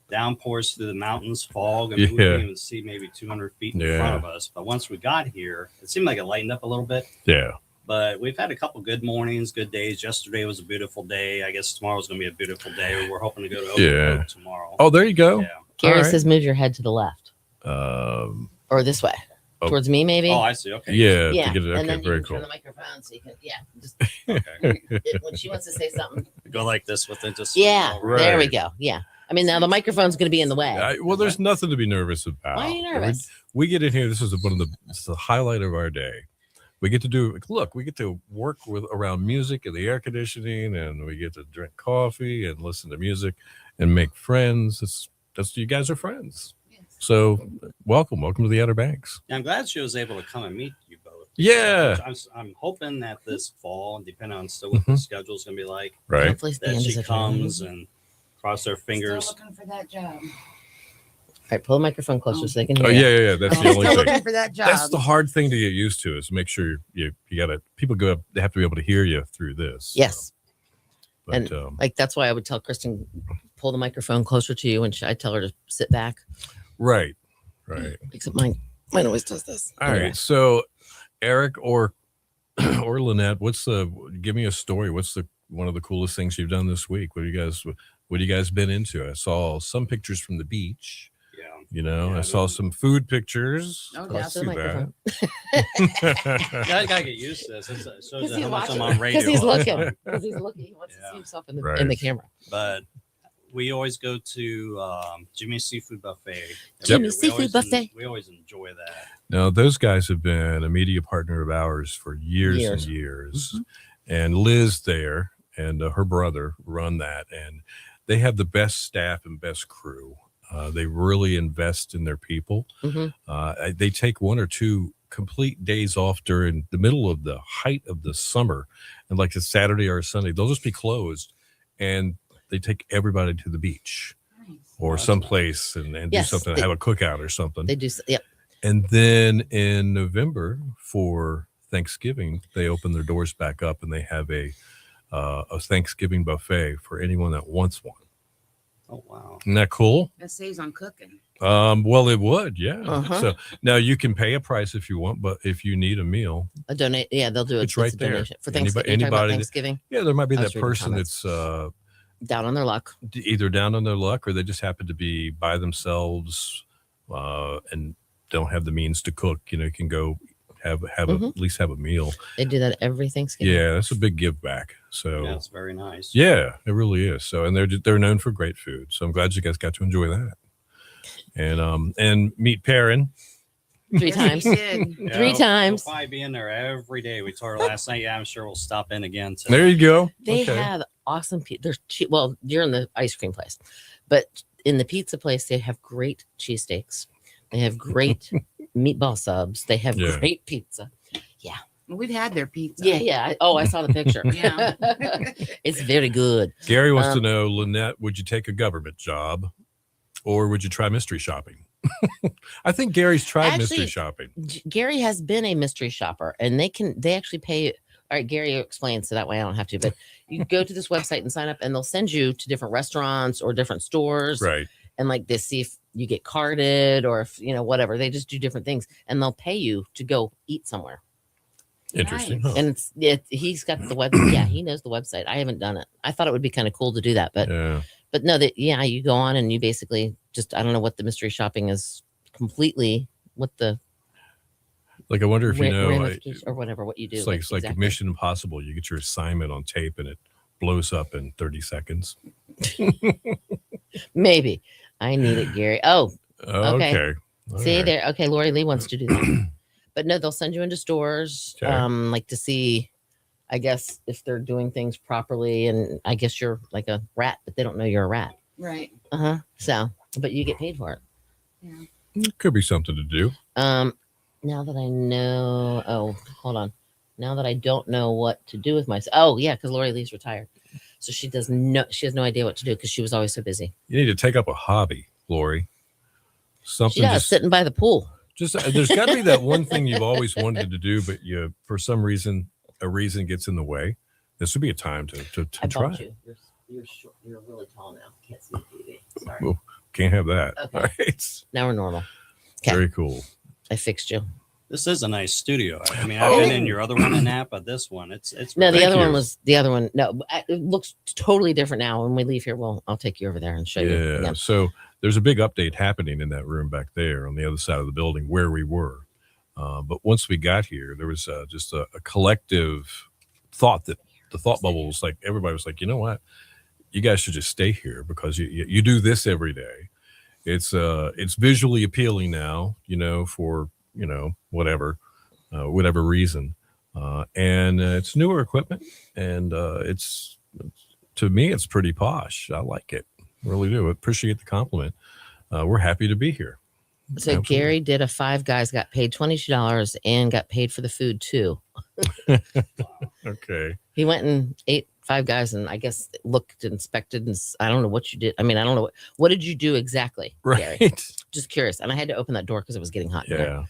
downpours through the mountains, fog, and we couldn't even see maybe 200 feet in front of us. But once we got here, it seemed like it lightened up a little bit. Yeah. But we've had a couple good mornings, good days. Yesterday was a beautiful day. I guess tomorrow's going to be a beautiful day. We're hoping to go to Oak tomorrow. Oh, there you go. Yeah. Gary says move your head to the left. Or this way. Oh. Towards me, maybe. Oh, I see. Okay. Yeah. Yeah. To get it, and then very you can cool. turn the microphone so you can just Okay. when she wants to say something. Go like this with it. Just Yeah. Right. There we go. Yeah. I mean, now the microphone's going to be in the way. Well, there's nothing to be nervous about. Why are you nervous? We get in here. This is the highlight of our day. We get to work around music and the air conditioning, and we get to drink coffee and listen to music and make friends. You guys are friends. Yes. So welcome to the Outer Banks. I'm glad she was able to come and meet you both. Yeah. I'm hoping that this fall, depending on still what the schedule's going to be like, Right. Hopefully that she comes and cross her fingers. Still looking for that job. All right, pull the microphone closer so they can hear. Oh you. yeah. That's the Still only thing. looking for that job. That's the hard thing to get used to is make sure you gotta people go. They have to be able to hear you through this. Yes. But, And like that's why I would tell Kristen, pull the microphone closer to you, and I tell her to sit back. right. Except mine always does this. All right. So, Eric or Lynette, give me a story. What's one of the coolest things you've done this week? What have you guys been into? I saw some pictures from the beach. Yeah. I saw some food pictures. Oh, Let's down to the see microphone. I gotta get used to this. It shows how much I'm on radio. Because he's looking. Because he's looking. He wants to see himself in the camera. But we always go to Jimmy's Seafood Buffet. Jimmy's Seafood Buffet. We always enjoy that. Now, those guys have been a media partner of ours for years. And years. Mm-hmm. And Liz there and her brother run that. And they have the best staff and best crew. They really invest in their people. Mm-hmm. They take 1 or 2 complete days off during the middle of the height of the summer. And like a Saturday or a Sunday, they'll just be closed. And they take everybody to the beach or someplace and do something, have a cookout or something. They do. Yep. And then in November for Thanksgiving, they open their doors back up and they have a Thanksgiving buffet for anyone that wants one. Oh, wow. Isn't that cool? That saves on cooking. Well, it would, yeah. Uh-huh. So now you can pay a price if you want, but if you need a meal, A donate. Yeah, they'll do it. It's right a there. donation. For Thanksgiving. You're talking about Thanksgiving. yeah, there might be I was that reading person comments. that's Down on their luck. either down on their luck or they just happen to be by themselves and don't have the means to cook. You can go have at least have a meal. They do that every Thanksgiving. Yeah, that's a big give back. So That's very nice. yeah, it really is. So and they're known for great food. So I'm glad you guys got to enjoy that. And meet Perrin. 3 times. He did. 3 times. We'll probably be in there every day. We told her last night. Yeah, I'm sure we'll stop in again. Today. There you go. They Okay. have awesome pizza. They're cheap. Well, you're in the ice cream place, but in the pizza place, they have great cheesesteaks. They have great meatball subs. They have Yeah. great pizza. We've had their pizza. Yeah. I saw the picture. Yeah. It's very good. Gary wants to know, Lynette, would you take a government job or would you try mystery shopping? I think Gary's tried mystery shopping. Gary has been a mystery shopper, and they actually pay. All right, Gary explains, so that way I don't have to. But you go to this website and sign up, and they'll send you to different restaurants or different stores, Right? And like they see if you get carded or if whatever. They just do different things, and they'll pay you to go eat somewhere. Interesting. Nice. Huh? And he's got the web. Yeah, he knows the website. I haven't done it. I thought it would be kind of cool to do that, but no, you go on and you basically just, I don't know what the mystery shopping is completely, what the like, I wonder if or whatever what you do. It's like exactly. Mission Impossible. You get your assignment on tape and it blows up in 30 seconds. Maybe I need it, Gary. Oh, okay. See right. there. Okay, Lori Lee wants to do that. But no, they'll send you into stores, like to see, I guess, if they're doing things properly. And I guess you're like a rat, but they don't know you're a rat. Right. So, but you get paid for it. Yeah. It could be something to do. Now that I know, hold on. Now that I don't know what to do with myself. Oh, yeah, because Lori Lee's retired. So she has no idea what to do because she was always so busy. You need to take up a hobby, Lori. Something. She does, sitting by the pool. Just there's got to be that one thing you've always wanted to do, but for some reason gets in the way. This would be a time to try. You're short. You're really tall now. Can't see the TV. Sorry. Well, can't have that. Okay. All right. Now we're normal. Okay. Very cool. I fixed you. This is a nice studio. I mean, I've been in your other one in Napa. This one, it's. No, the other one was the other one. No, it looks totally different now. When we leave here, I'll take you over there and show you. Yeah. So there's a big update happening in that room back there on the other side of the building where we were. But once we got here, there was just a collective thought that the thought bubble was like, everybody was like, you know what? You guys should just stay here because you do this every day. It's visually appealing now, for, whatever reason. And it's newer equipment and to me, it's pretty posh. I like it. Really do. Appreciate the compliment. We're happy to be here. So Absolutely. Gary did a Five Guys, got paid $22 and got paid for the food too. Okay. He went and ate Five Guys and I guess looked, inspected, and I don't know what you did. I mean, I don't know what did you do exactly, right? Gary? Just curious. And I had to open that door because it was getting hot. Yeah.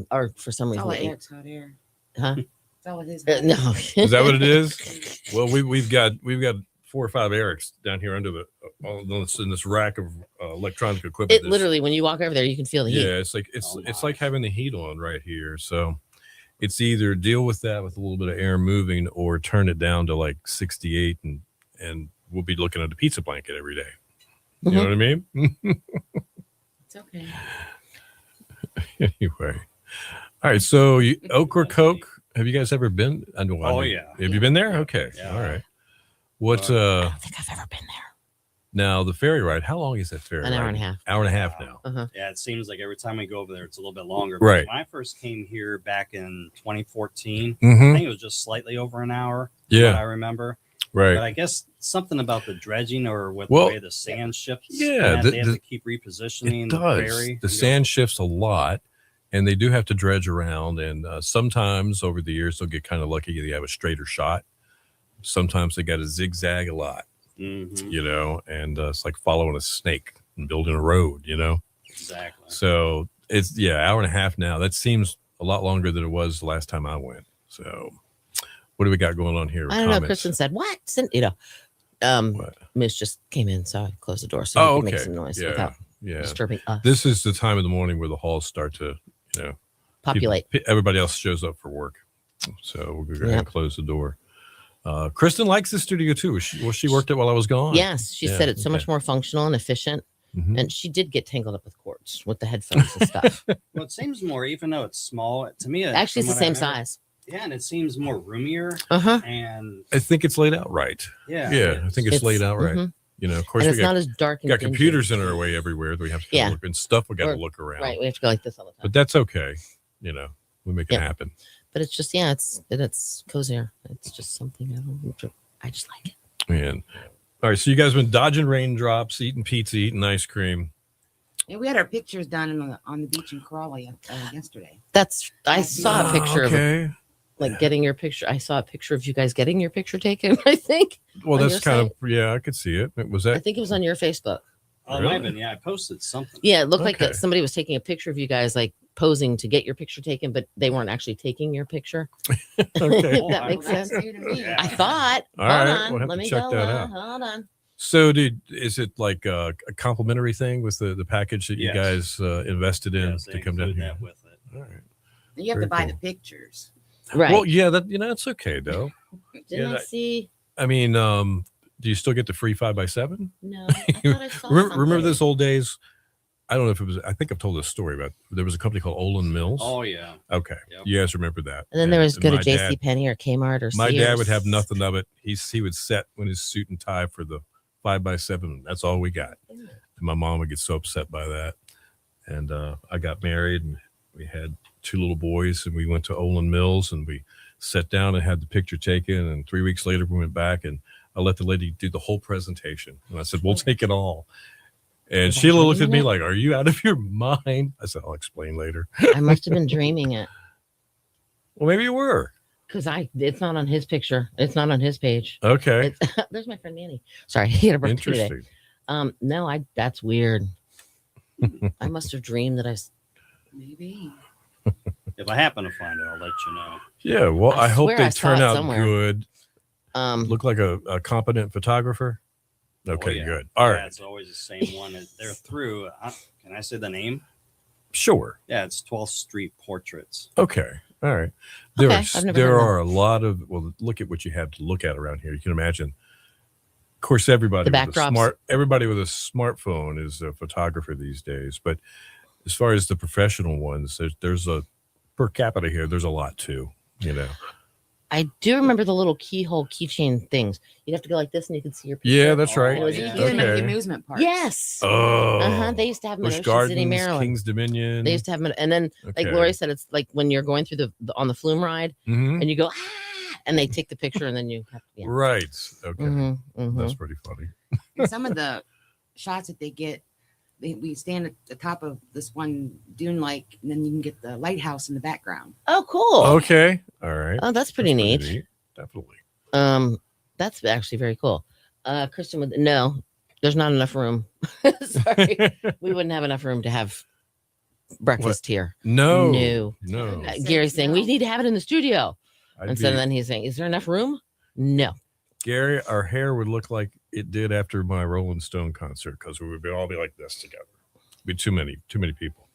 Or for some reason, Eric's hot air. Huh? It's all it is. No. Is that what it is? Well, we've got 4 or 5 Erics down here under in this rack of electronic equipment. It literally, when you walk over there, you can feel the heat. Yeah, it's like having the heat on right here. So it's either deal with that with a little bit of air moving, or turn it down to like 68, and we'll be looking at a pizza blanket every day. You know what I mean? It's okay. Anyway, all right. So Okra Coke. Have you guys ever been? Oh yeah. Have you been there? Okay. Yeah. All right. What? I don't think I've ever been there. Now the ferry ride. How long is that ferry ride? An hour and a half. Hour and a half now. Yeah, it seems like every time we go over there, it's a little bit longer. Right. When I first came here back in 2014, I Mm-hmm. think it was just slightly over an hour. Yeah. What I remember. Right. But I guess something about the dredging or with the way the sand shifts. Yeah, they have to keep repositioning it the does. ferry. The sand shifts a lot, and they do have to dredge around. And sometimes over the years, they'll get kind of lucky. They have a straighter shot. Sometimes they got to zigzag a lot, Mm-hmm. and it's like following a snake and building a road, Exactly. So it's, hour and a half now. That seems a lot longer than it was the last time I went. So what do we got going on here? I don't know. Kristen said, what? What? Miss just came in, so I closed the door so you could make some noise without disturbing us. This is the time of the morning where the halls start to, Populate. Everybody else shows up for work. So we'll go ahead and close the door. Kristen likes the studio too. She worked it while I was gone. Yes, she said it's so much more functional and efficient. Mm-hmm. And she did get tangled up with cords with the headphones and stuff. Well, it seems more, even though it's small, to me, Actually, it's the same size. Yeah, and it seems more roomier. And I think it's laid out right. Yeah, I think it's laid out right. Of course, and it's not as dark. We got computers in our way everywhere that we have to look, and stuff we got to look around. Right, we have to go like this all the time. But that's okay. We make it happen. But it's just it's cozier. It's just something I just like it. Man. All right, so you guys been dodging raindrops, eating pizza, eating ice cream. Yeah, we had our pictures done on the beach in Crawley yesterday. I saw a picture of getting your picture. I saw a picture of you guys getting your picture taken, I think. Well, that's kind of, yeah, I could see it. Was that? I think it was on your Facebook. Oh, really? It might have been, yeah. I posted something. Yeah, it looked like that somebody was taking a picture of you guys, like posing to get your picture taken, but they weren't actually taking your picture. Okay. That makes sense. Yeah. I thought. All right, on. we'll have Let to me check go. that out. Hold on. So, is it like a complimentary thing with the package that you guys invested in to come down here? With it. All right. You have to buy the pictures. Right. Well, yeah, it's okay though. Didn't I see? I mean, do you still get the free 5x7? No. I thought I saw remember those old days? I don't know if it was. I think I've told this story about. There was a company called Olin Mills. Oh yeah. Okay. Yep. You guys remember that? And then there was go to JCPenney or Kmart or. My Sears. dad would have nothing of it. He would set when his suit and tie for the 5x7. That's all we got. Yeah. And my mom would get so upset by that. And I got married and we had 2 little boys and we went to Olin Mills and we sat down and had the picture taken. And 3 weeks later we went back and I let the lady do the whole presentation. And I said, we'll take it all. And Sheila looked at me like, are you out of your mind? I said, I'll explain later. I must have been dreaming it. Well, maybe you were. Because it's not on his picture. It's not on his page. Okay. There's my friend Manny. Sorry, he had a birthday today. No, that's weird. I must have dreamed that maybe. If I happen to find it, I'll let you know. Yeah, well, I hope they turn out somewhere. good. Look like a competent photographer. Okay, good. All right. It's always the same one. They're through. Can I say the name? Sure. Yeah, it's 12th Street Portraits. Okay. All right. There are a lot of. Well, look at what you have to look at around here. You can imagine. Of course, everybody with a smartphone is a photographer these days. But as far as the professional ones, there's a per capita here. There's a lot too. I do remember the little keychain things. You'd have to go like this and you could see your picture. Yeah, that's right. You did them at the amusement park. Yes. Oh. They used to have them in Busch Ocean Gardens, City, Maryland. Kings Dominion. They used to have them. And then, like Lori said, it's like when you're going through on the flume ride and you go, and they take the picture and then you have to. Yeah. Right. Okay. That's pretty funny. And some of the shots that they get, we stand at the top of this one dune lake, and then you can get the lighthouse in the background. Oh, cool. Okay. All right. Oh, that's pretty neat. Definitely. That's actually very cool. Kristen no, there's not enough room. Sorry. We wouldn't have enough room to have breakfast here. No. Gary's saying we need to have it in the studio. Then he's saying, is there enough room? No. Gary, our hair would look like it did after my Rolling Stone concert because we would all be like this together. Be too many people.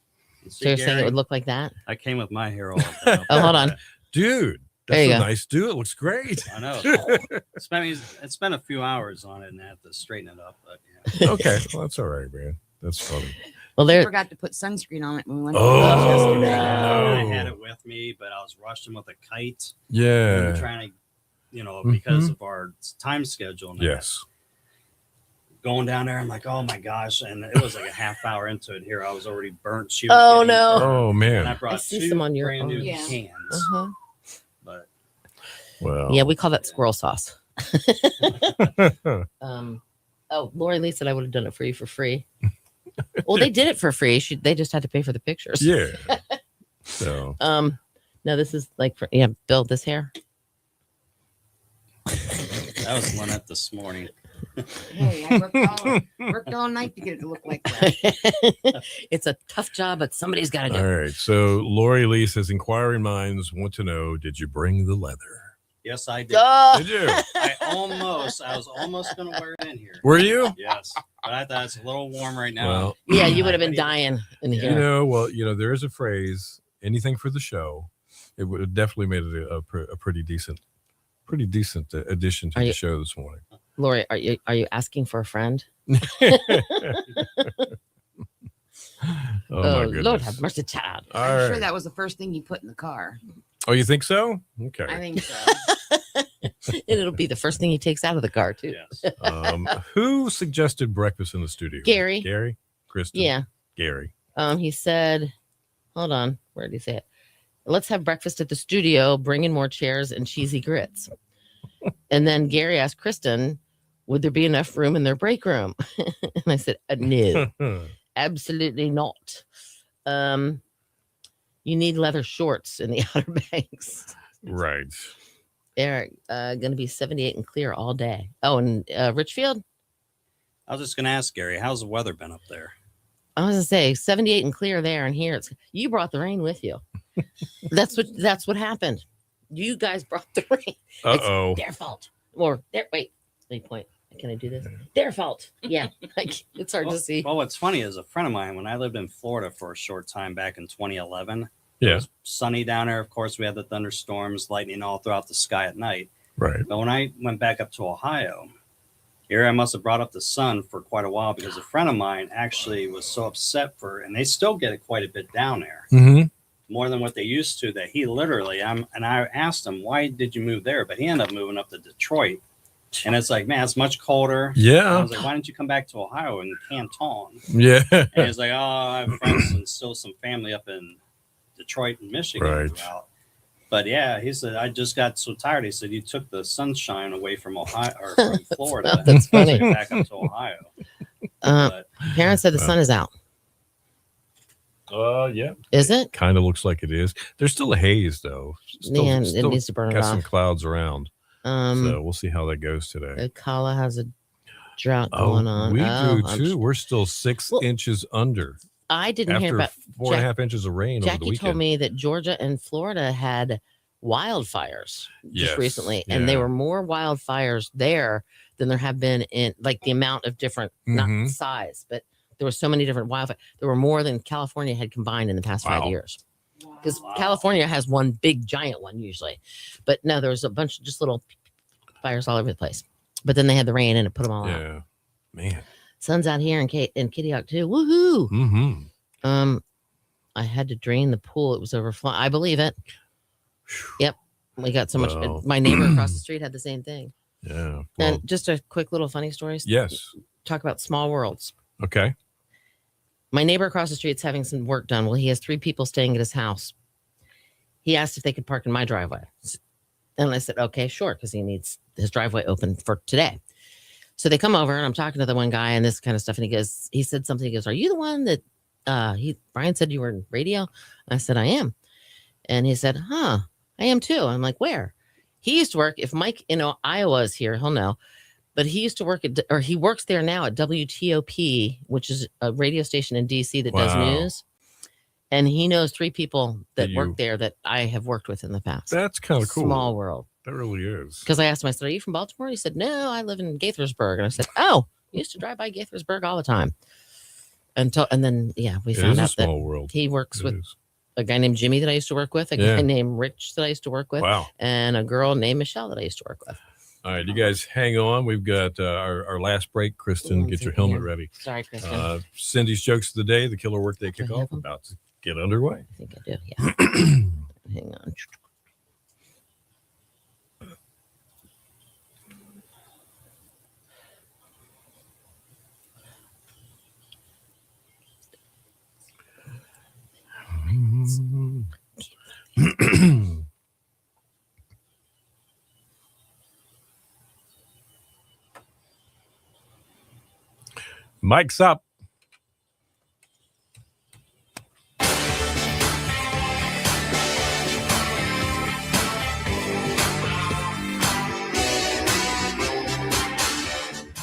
So you're saying it would look like that? I came with my hair all up. Oh, hold on. Dude, that's a nice do. It looks great. I know. It spent a few hours on it and I had to straighten it up. But yeah. Okay. Well, that's all right, man. That's funny. Well, I forgot to put sunscreen on it when we went. Yesterday. I had it with me, but I was rushing with a kite. Yeah. We were trying to, because of our time schedule. Yes. Going down there, I'm like, oh my gosh. And it was like a half hour into it here. I was already burnt. No. Burnt. Oh, man. And I brought two brand new cans. But well, yeah, we call that squirrel sauce. Lori Lee said I would have done it for you for free. Well, they did it for free. They just had to pay for the pictures. Yeah. So. No, this is like build this hair. That was Lynette this morning. Hey, I worked all night to get it to look like that. It's a tough job, but somebody's got to do it. All right. So Lori Lee says, inquiring minds want to know, did you bring the leather? Yes, I did. Did you? I was almost going to wear it in here. Were you? Yes. But I thought it's a little warm right now. Well, yeah, you would have been dying in here. There is a phrase, anything for the show. It would have definitely made it a pretty decent addition to the show this morning. Lori, are you asking for a friend? Oh my goodness. Lord have mercy, child. I'm sure that was the first thing you put in the car. Oh, you think so? Okay. I think so. And it'll be the first thing he takes out of the car too. Yes. Who suggested breakfast in the studio? Gary. Gary? Kristen? Yeah. Gary. He said, hold on, where did he say it? Let's have breakfast at the studio, bring in more chairs and cheesy grits. And then Gary asked Kristen, would there be enough room in their break room? And I said, no. Absolutely not. You need leather shorts in the Outer Banks. Right. Eric, going to be 78 and clear all day. Oh, and Richfield? I was just going to ask Gary, how's the weather been up there? I was going to say 78 and clear there, and here you brought the rain with you. That's what happened. You guys brought the rain. Uh-oh. It's their fault. Or wait, let me point. Can I do this? Their fault. Yeah. It's hard to see. Well, what's funny is a friend of mine, when I lived in Florida for a short time back in 2011, yeah, it was sunny down there. Of course, we had the thunderstorms, lightning all throughout the sky at night. Right. But when I went back up to Ohio, here I must have brought up the sun for quite a while because a friend of mine actually was so upset and they still get it quite a bit down there. Mm-hmm. More than what they used to, that he literally, and I asked him, why did you move there? But he ended up moving up to Detroit. And it's like, man, it's much colder. Yeah. I was like, why didn't you come back to Ohio and Canton? Yeah. And he's like, oh, I have friends and still some family up in Detroit and Michigan. Right. But yeah, he said, I just got so tired. He said, you took the sunshine away from Ohio or from Florida. That's funny. Back up to Ohio. Parents said the sun is out. Yeah. Is it? Kind of looks like it is. There's still a haze, though. It needs to burn it got off. some clouds around. So we'll see how that goes today. Kala has a drought going on. We do too. We're still 6 inches under. I didn't hear about 4.5 inches of rain over the Jackie weekend. told me that Georgia and Florida had wildfires just recently, yeah. and there were more wildfires there than there have been in like the amount of different, not size, but there were so many different wildfires. There were more than California had combined in the past 5 years. Because California has one big giant one usually, but no, there was a bunch of just little fires all over the place. But then they had the rain and it put them all out. Yeah, man. Sun's out here in Kitty Hawk too. Woohoo! Mm-hmm. I had to drain the pool. It was overflowing. I believe it. Yep, we got so much. My neighbor across the street had the same thing. Yeah. Well, And just a quick little funny story. yes. Talk about small worlds. Okay. My neighbor across the street's having some work done. Well, he has 3 people staying at his house. He asked if they could park in my driveway. And I said, okay, sure, because he needs his driveway open for today. So they come over and I'm talking to the one guy and this kind of stuff. And he said something. He goes, are you the one that Brian said you were in radio? I said, I am. And he said, I am too. I'm like, where? He used to work, if Mike in Iowa is here, he'll know. But he used to work he works there now at WTOP, which is a radio station in DC that does news. And he knows 3 people that work there that I have worked with in the past. That's kind of cool. Small world. That really is. Because I asked him, I said, are you from Baltimore? He said, no, I live in Gaithersburg. And I said, oh, I used to drive by Gaithersburg all the time. And then, we found out that world. He works with a guy named Jimmy that I used to work with, a guy named Rich that I used to work with, and a girl named Michelle that I used to work with. All right, you guys hang on. We've got our last break. Kristen, get your helmet ready. Sorry, Kristen. Cindy's jokes of the day, the killer workday kickoff, about to get underway. I think I do, yeah. Hang on. Mike's up.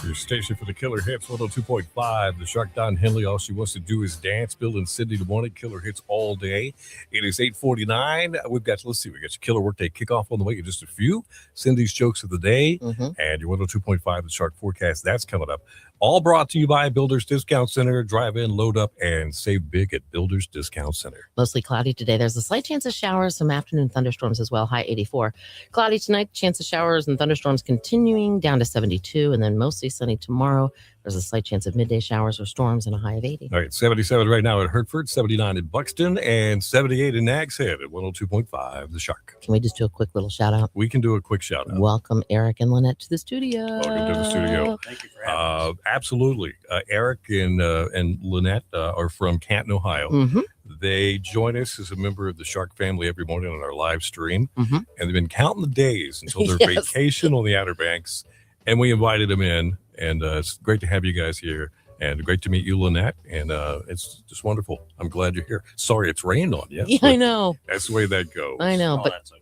Your station for the Killer Hits 102.5. The Shark Don Henley. All she wants to do is dance. Bill and Cindy the morning. Killer Hits all day. It is 8:49. We got your Killer Workday kickoff on the way in just a few. Cindy's jokes of the day and your 102.5 The Shark forecast. That's coming up. All brought to you by Builders Discount Center. Drive in, load up, and save big at Builders Discount Center. Mostly cloudy today. There's a slight chance of showers, some afternoon thunderstorms as well. High 84. Cloudy tonight. Chance of showers and thunderstorms continuing down to 72, and then mostly sunny tomorrow. There's a slight chance of midday showers or storms and a high of 80. All right, 77 right now at Hertford, 79 in Buxton, and 78 in Nags Head at 102.5 The Shark. Can we just do a quick little shout out? We can do a quick shout out. Welcome Eric and Lynette to the studio. Welcome to the studio. Thank you for having us. Absolutely. Eric and Lynette are from Canton, Ohio. They join us as a member of the Shark family every morning on our live stream, and they've been counting the days until their vacation on the Outer Banks, and we invited them in, and it's great to have you guys here And great to meet you, Lynette. And it's just wonderful. I'm glad you're here. Sorry, it's rained on you. Yeah, I know. That's the way that goes. I know, but that's okay.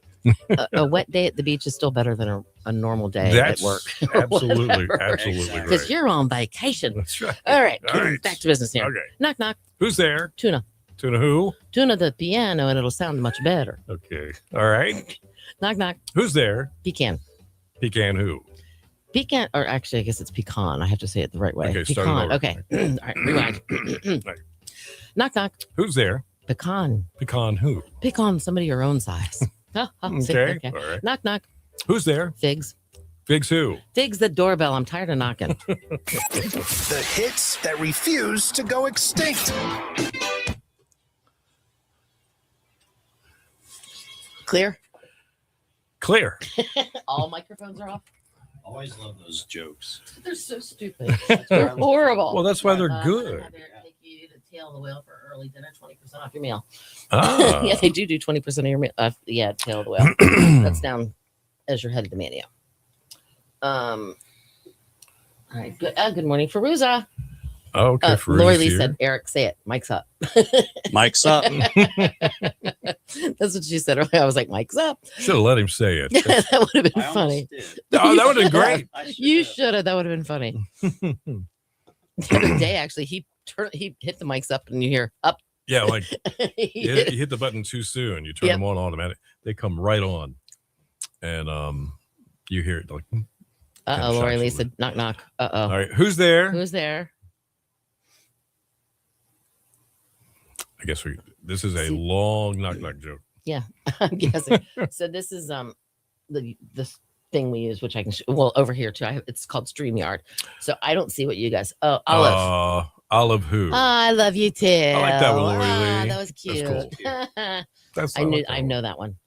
a wet day at the beach is still better than a normal day That's at work. absolutely Exactly. right. Because you're on vacation. That's right. All right. All right. Back to business here. Okay. Knock, knock. Who's there? Tuna. Tuna who? Tuna the piano, and it'll sound much better. Okay. All right. Knock, knock. Who's there? Pecan. Pecan who? Pecan, or actually, I guess it's pecan. I have to say it the right way. Okay, start Pecan. over. Okay. All right, rewind. Right. Knock, knock. Who's there? Pecan. Pecan who? Pick on somebody your own size. See? Okay. All right. Knock, knock. Who's there? Figs. Figs who? Figs the doorbell. I'm tired of knocking. The hits that refuse to go extinct. Clear? Clear. All microphones are off. Always love those jokes. They're so stupid. They're horrible. Well, that's why they're good. Take you to Tail the Whale for early dinner, 20% off your meal. Ah. Yeah, they do 20% of your meal. Yeah, Tail the Whale. That's down as you're headed to Mania. All right. Good morning, Feruza. Okay. Lori Lee here. said, Eric, say it. Mike's up. Mike's up. That's what she said earlier. I was like, Mike's up. Should have let him say it. That would have been I funny. almost did. Oh, that would have been great. You should have. That would have been funny. The other day, actually, he hit the mics up, and you hear up. Yeah, like He you hit the button too soon. You turn Yep. them on automatic. They come right on, and you hear it like. Uh-oh, Lori Lee shocks you. said, knock, knock. Uh-oh. All right, who's there? Who's there? I guess this is a long knock joke. Yeah, I'm guessing. So this is this thing we use, which I can over here too. It's called StreamYard. So I don't see what you guys. Oh, Olive. Olive who? I love you too. I like that one, Lori Lee. That was cute. That's I know that one.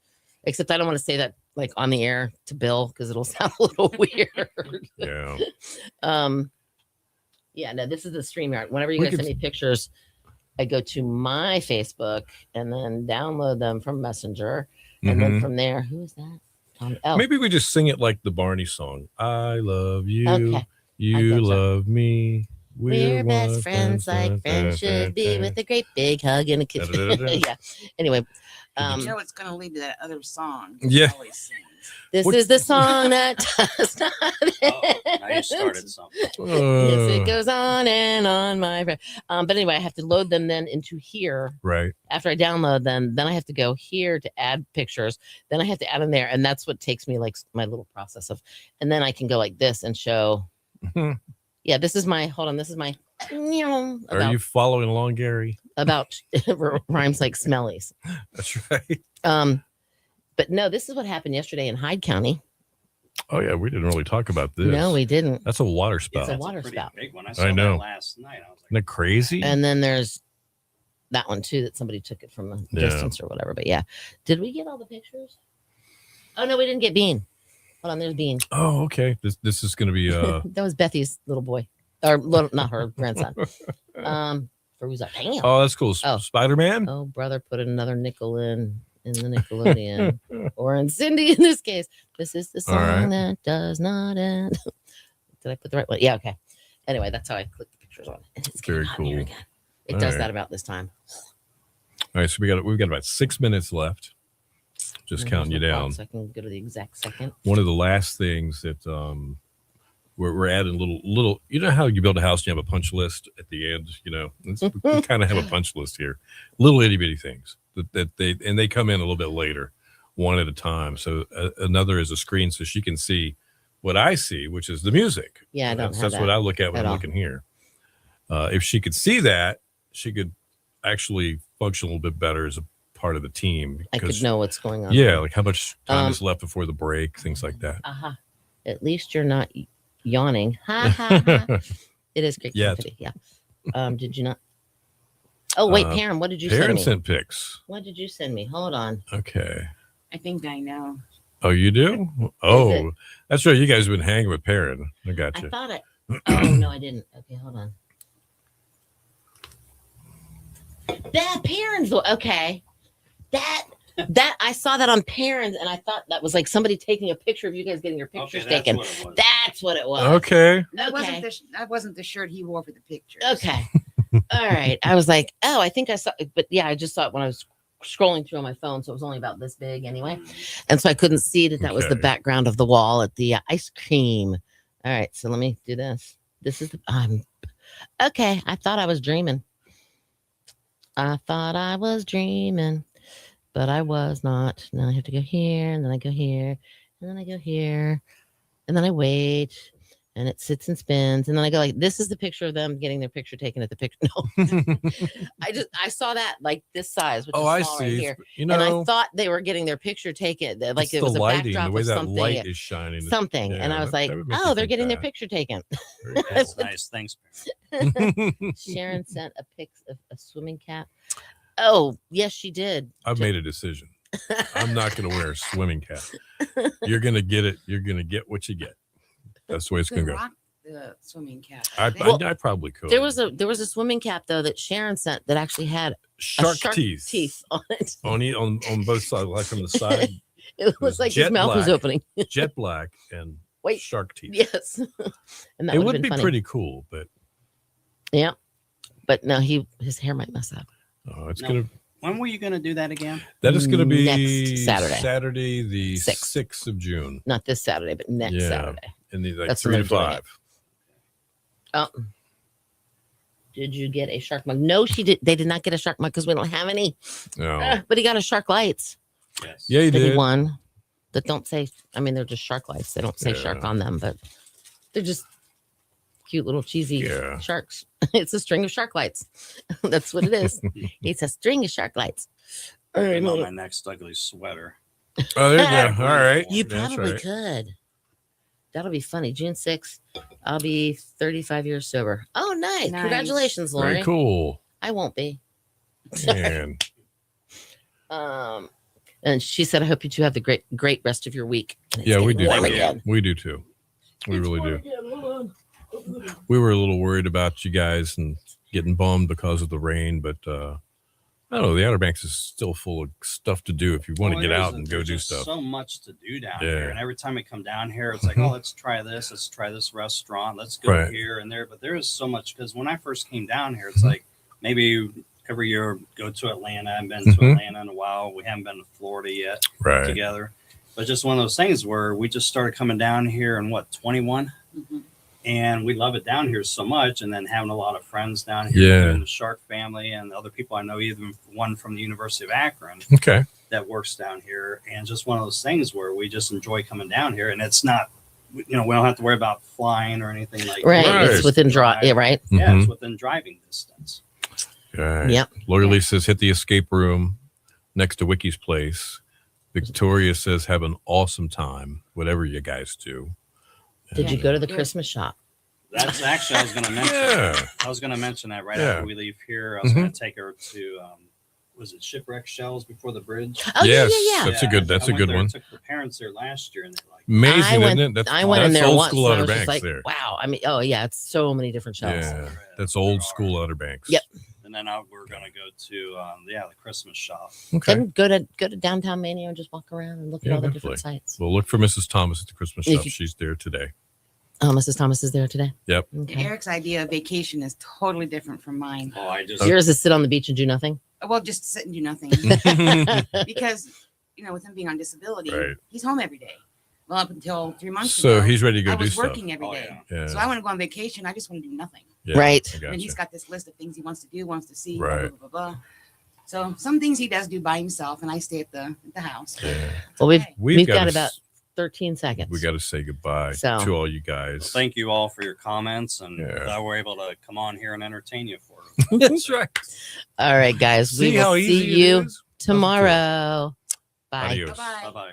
Except I don't want to say that like on the air to Bill because it'll sound a little weird. Yeah. Yeah. No, this is the StreamYard. Whenever you guys send me pictures, I go to my Facebook and then download them from Messenger, and then from there, who is that? Oh. Maybe we just sing it like the Barney song. I love you. Okay. You love me. We're best friends like friends should be, with a great big hug and a kiss. Yeah. Anyway, You know it's going to lead to that other song. Yeah. He always sings. this is the song that does not Now you started something. Yes, it goes on and on, my friend. But anyway, I have to load them then into here. Right. After I download them, then I have to go here to add pictures. Then I have to add them there, and that's what takes me like my little process of. And then I can go like this and show. Yeah, this is my. Hold on, this is my. Are you following along, Gary? About rhymes like smellies. That's right. But no, this is what happened yesterday in Hyde County. Oh yeah, we didn't really talk about this. No, we didn't. That's a water spout. It's a water Pretty spout. big one. I saw know. that last night. I was Isn't that crazy? And then there's that one too that somebody took it from a distance or whatever. But yeah, did we get all the pictures? Oh no, we didn't get Bean. Hold on, there's Bean. Oh, okay. This is going to be That was Bethy's little boy, or little, not her grandson. Feruza. Damn. Oh, that's cool. Oh. Spider-Man. Oh, brother, put another nickel in the Nickelodeon, or in Cindy in this case. This is the song that does not end. Did I put the right one? Yeah, okay. Anyway, that's how I click the pictures on. And it's Very getting hot in here cool. again. It All does right. that about this time. All right, so we've got about 6 minutes left. Just counting you down. So I can go to the exact second. One of the last things that we're adding little. You know how you build a house and you have a punch list at the end. You know, we kind of have a punch list here. Little itty bitty things that they come in a little bit later, one at a time. So another is a screen so she can see what I see, which is the music. Yeah, I don't have That's that what I look at when at I'm all. looking here. If she could see that, she could actually function a little bit better as a part of the team. I could know what's going on. Yeah, like how much time is left before the break, things like that. At least you're not yawning. Ha ha ha. It is great. Yeah. Yeah. Did you not? Oh wait, Pam, what did you send Perrin me? sent pics. What did you send me? Hold on. Okay. I think I know. Oh, you do? Oh, that's right. You guys have been hanging with Perrin. I got I you. thought it. Oh no, I didn't. Okay, hold on. That Perrin's okay. That That I saw that on Parents, and I thought that was like somebody taking a picture of you guys getting your pictures taken. That's what it was. Okay. That wasn't the shirt he wore for the picture. Okay. All right. I was like, oh, I think I saw it, but yeah, I just saw it when I was scrolling through on my phone, so it was only about this big anyway, and so I couldn't see that was the background of the wall at the ice cream. All right, so let me do this. This is okay. I thought I was dreaming. But I was not. And then I have to go here, and then I go here, and then I go here, and then I wait, and it sits and spins, and then I go like, this is the picture of them getting their picture taken at the picture. No, I saw that like this size, which is small right here, and I thought they were getting their picture taken, like it was a backdrop the way of that something, light is shining, something, and I was like, oh, they're getting their picture taken. That's nice. Thanks. Sharon sent a pic of a swimming cap. Oh, yes, she did. I've made a decision. I'm not going to wear a swimming cap. You're going to get it. You're going to get what you get. That's the way it's going to go. The swimming cap. I probably could. There was a swimming cap though that Sharon sent that actually had shark teeth on it. On both sides, like on the side. It was like his mouth was opening. Jet black and shark teeth. Yes. And that it would be funny. pretty cool, but yeah. But no, his hair might mess up. Oh, it's gonna. When were you gonna do that again? That is gonna be next Saturday. Saturday, the 6th of June. Not this Saturday, but next Saturday. In the like 3 to 5. Oh. Did you get a shark mug? No, she did. They did not get a shark mug because we don't have any. No. But he got a shark lights. Yes. Yeah, he did. One that don't say. I mean, they're just shark lights. They don't say shark on them, but they're just cute little cheesy sharks. It's a string of shark lights. That's what it is. It's a string of shark lights. All right, on my next ugly sweater. Oh, there you go. All right. You probably could. That'll be funny. June 6th, I'll be 35 years sober. Oh, nice. Congratulations, Lori. Very cool. I won't be. Man. And she said, I hope you two have the great rest of your week. Yeah, we do. We do too. We really do. We were a little worried about you guys and getting bummed because of the rain, but I don't know. The Outer Banks is still full of stuff to do if you want to get out and go do stuff. So much to do down here, and every time we come down here, it's like, oh, let's try this. Let's try this restaurant. Let's go here and there. But there is so much because when I first came down here, it's like maybe every year go to Atlanta. I haven't been to Atlanta in a while. We haven't been to Florida yet together. But just one of those things where we just started coming down here in 21. And we love it down here so much. And then having a lot of friends down here, the Shark family and other people I know, even one from the University of Akron that works down here. And just one of those things where we just enjoy coming down here. And it's not, we don't have to worry about flying or anything like that. It's within drive. Yeah, right. Yeah, it's within driving distance. Yep. Lori Lee says, hit the escape room next to Wiki's place. Victoria says, have an awesome time, whatever you guys do. Did you go to the Christmas shop? That's actually, I was going to mention. I was going to mention that right after we leave here. I was going to take her to, was it Shipwreck Shells before the bridge? Oh, yeah. That's a good one. I took her parents there last year, and they're like, amazing, isn't it? I went in there old once. School Outer Banks like, there. Wow. I mean, it's so many different shells. Yeah, that's old school Outer Banks. Yep. And then we're going to go to the Christmas shop. Okay. Then go to downtown Mania and just walk around and look at all the different sites. Well, look for Mrs. Thomas at the Christmas shop. She's there today. Oh, Mrs. Thomas is there today. Yep. Okay. Eric's idea of vacation is totally different from mine. Yours is sit on the beach and do nothing. Well, just sit and do nothing. Because with him being on disability, he's home every day. Well, up until 3 months ago, so he's ready to go do stuff. I was working every day. So I want to go on vacation. I just want to do nothing. Yeah, right. And he's got this list of things he wants to do, wants to see. Blah, blah, blah, blah. So some things he does do by himself, and I stay at the house. Yeah. Well, we've got about 13 seconds. We got to say goodbye to all you guys. Well, thank you all for your comments, and that we're able to come on here and entertain you for That's right. All right, guys. We will see you tomorrow. Bye. Adios. Bye-bye.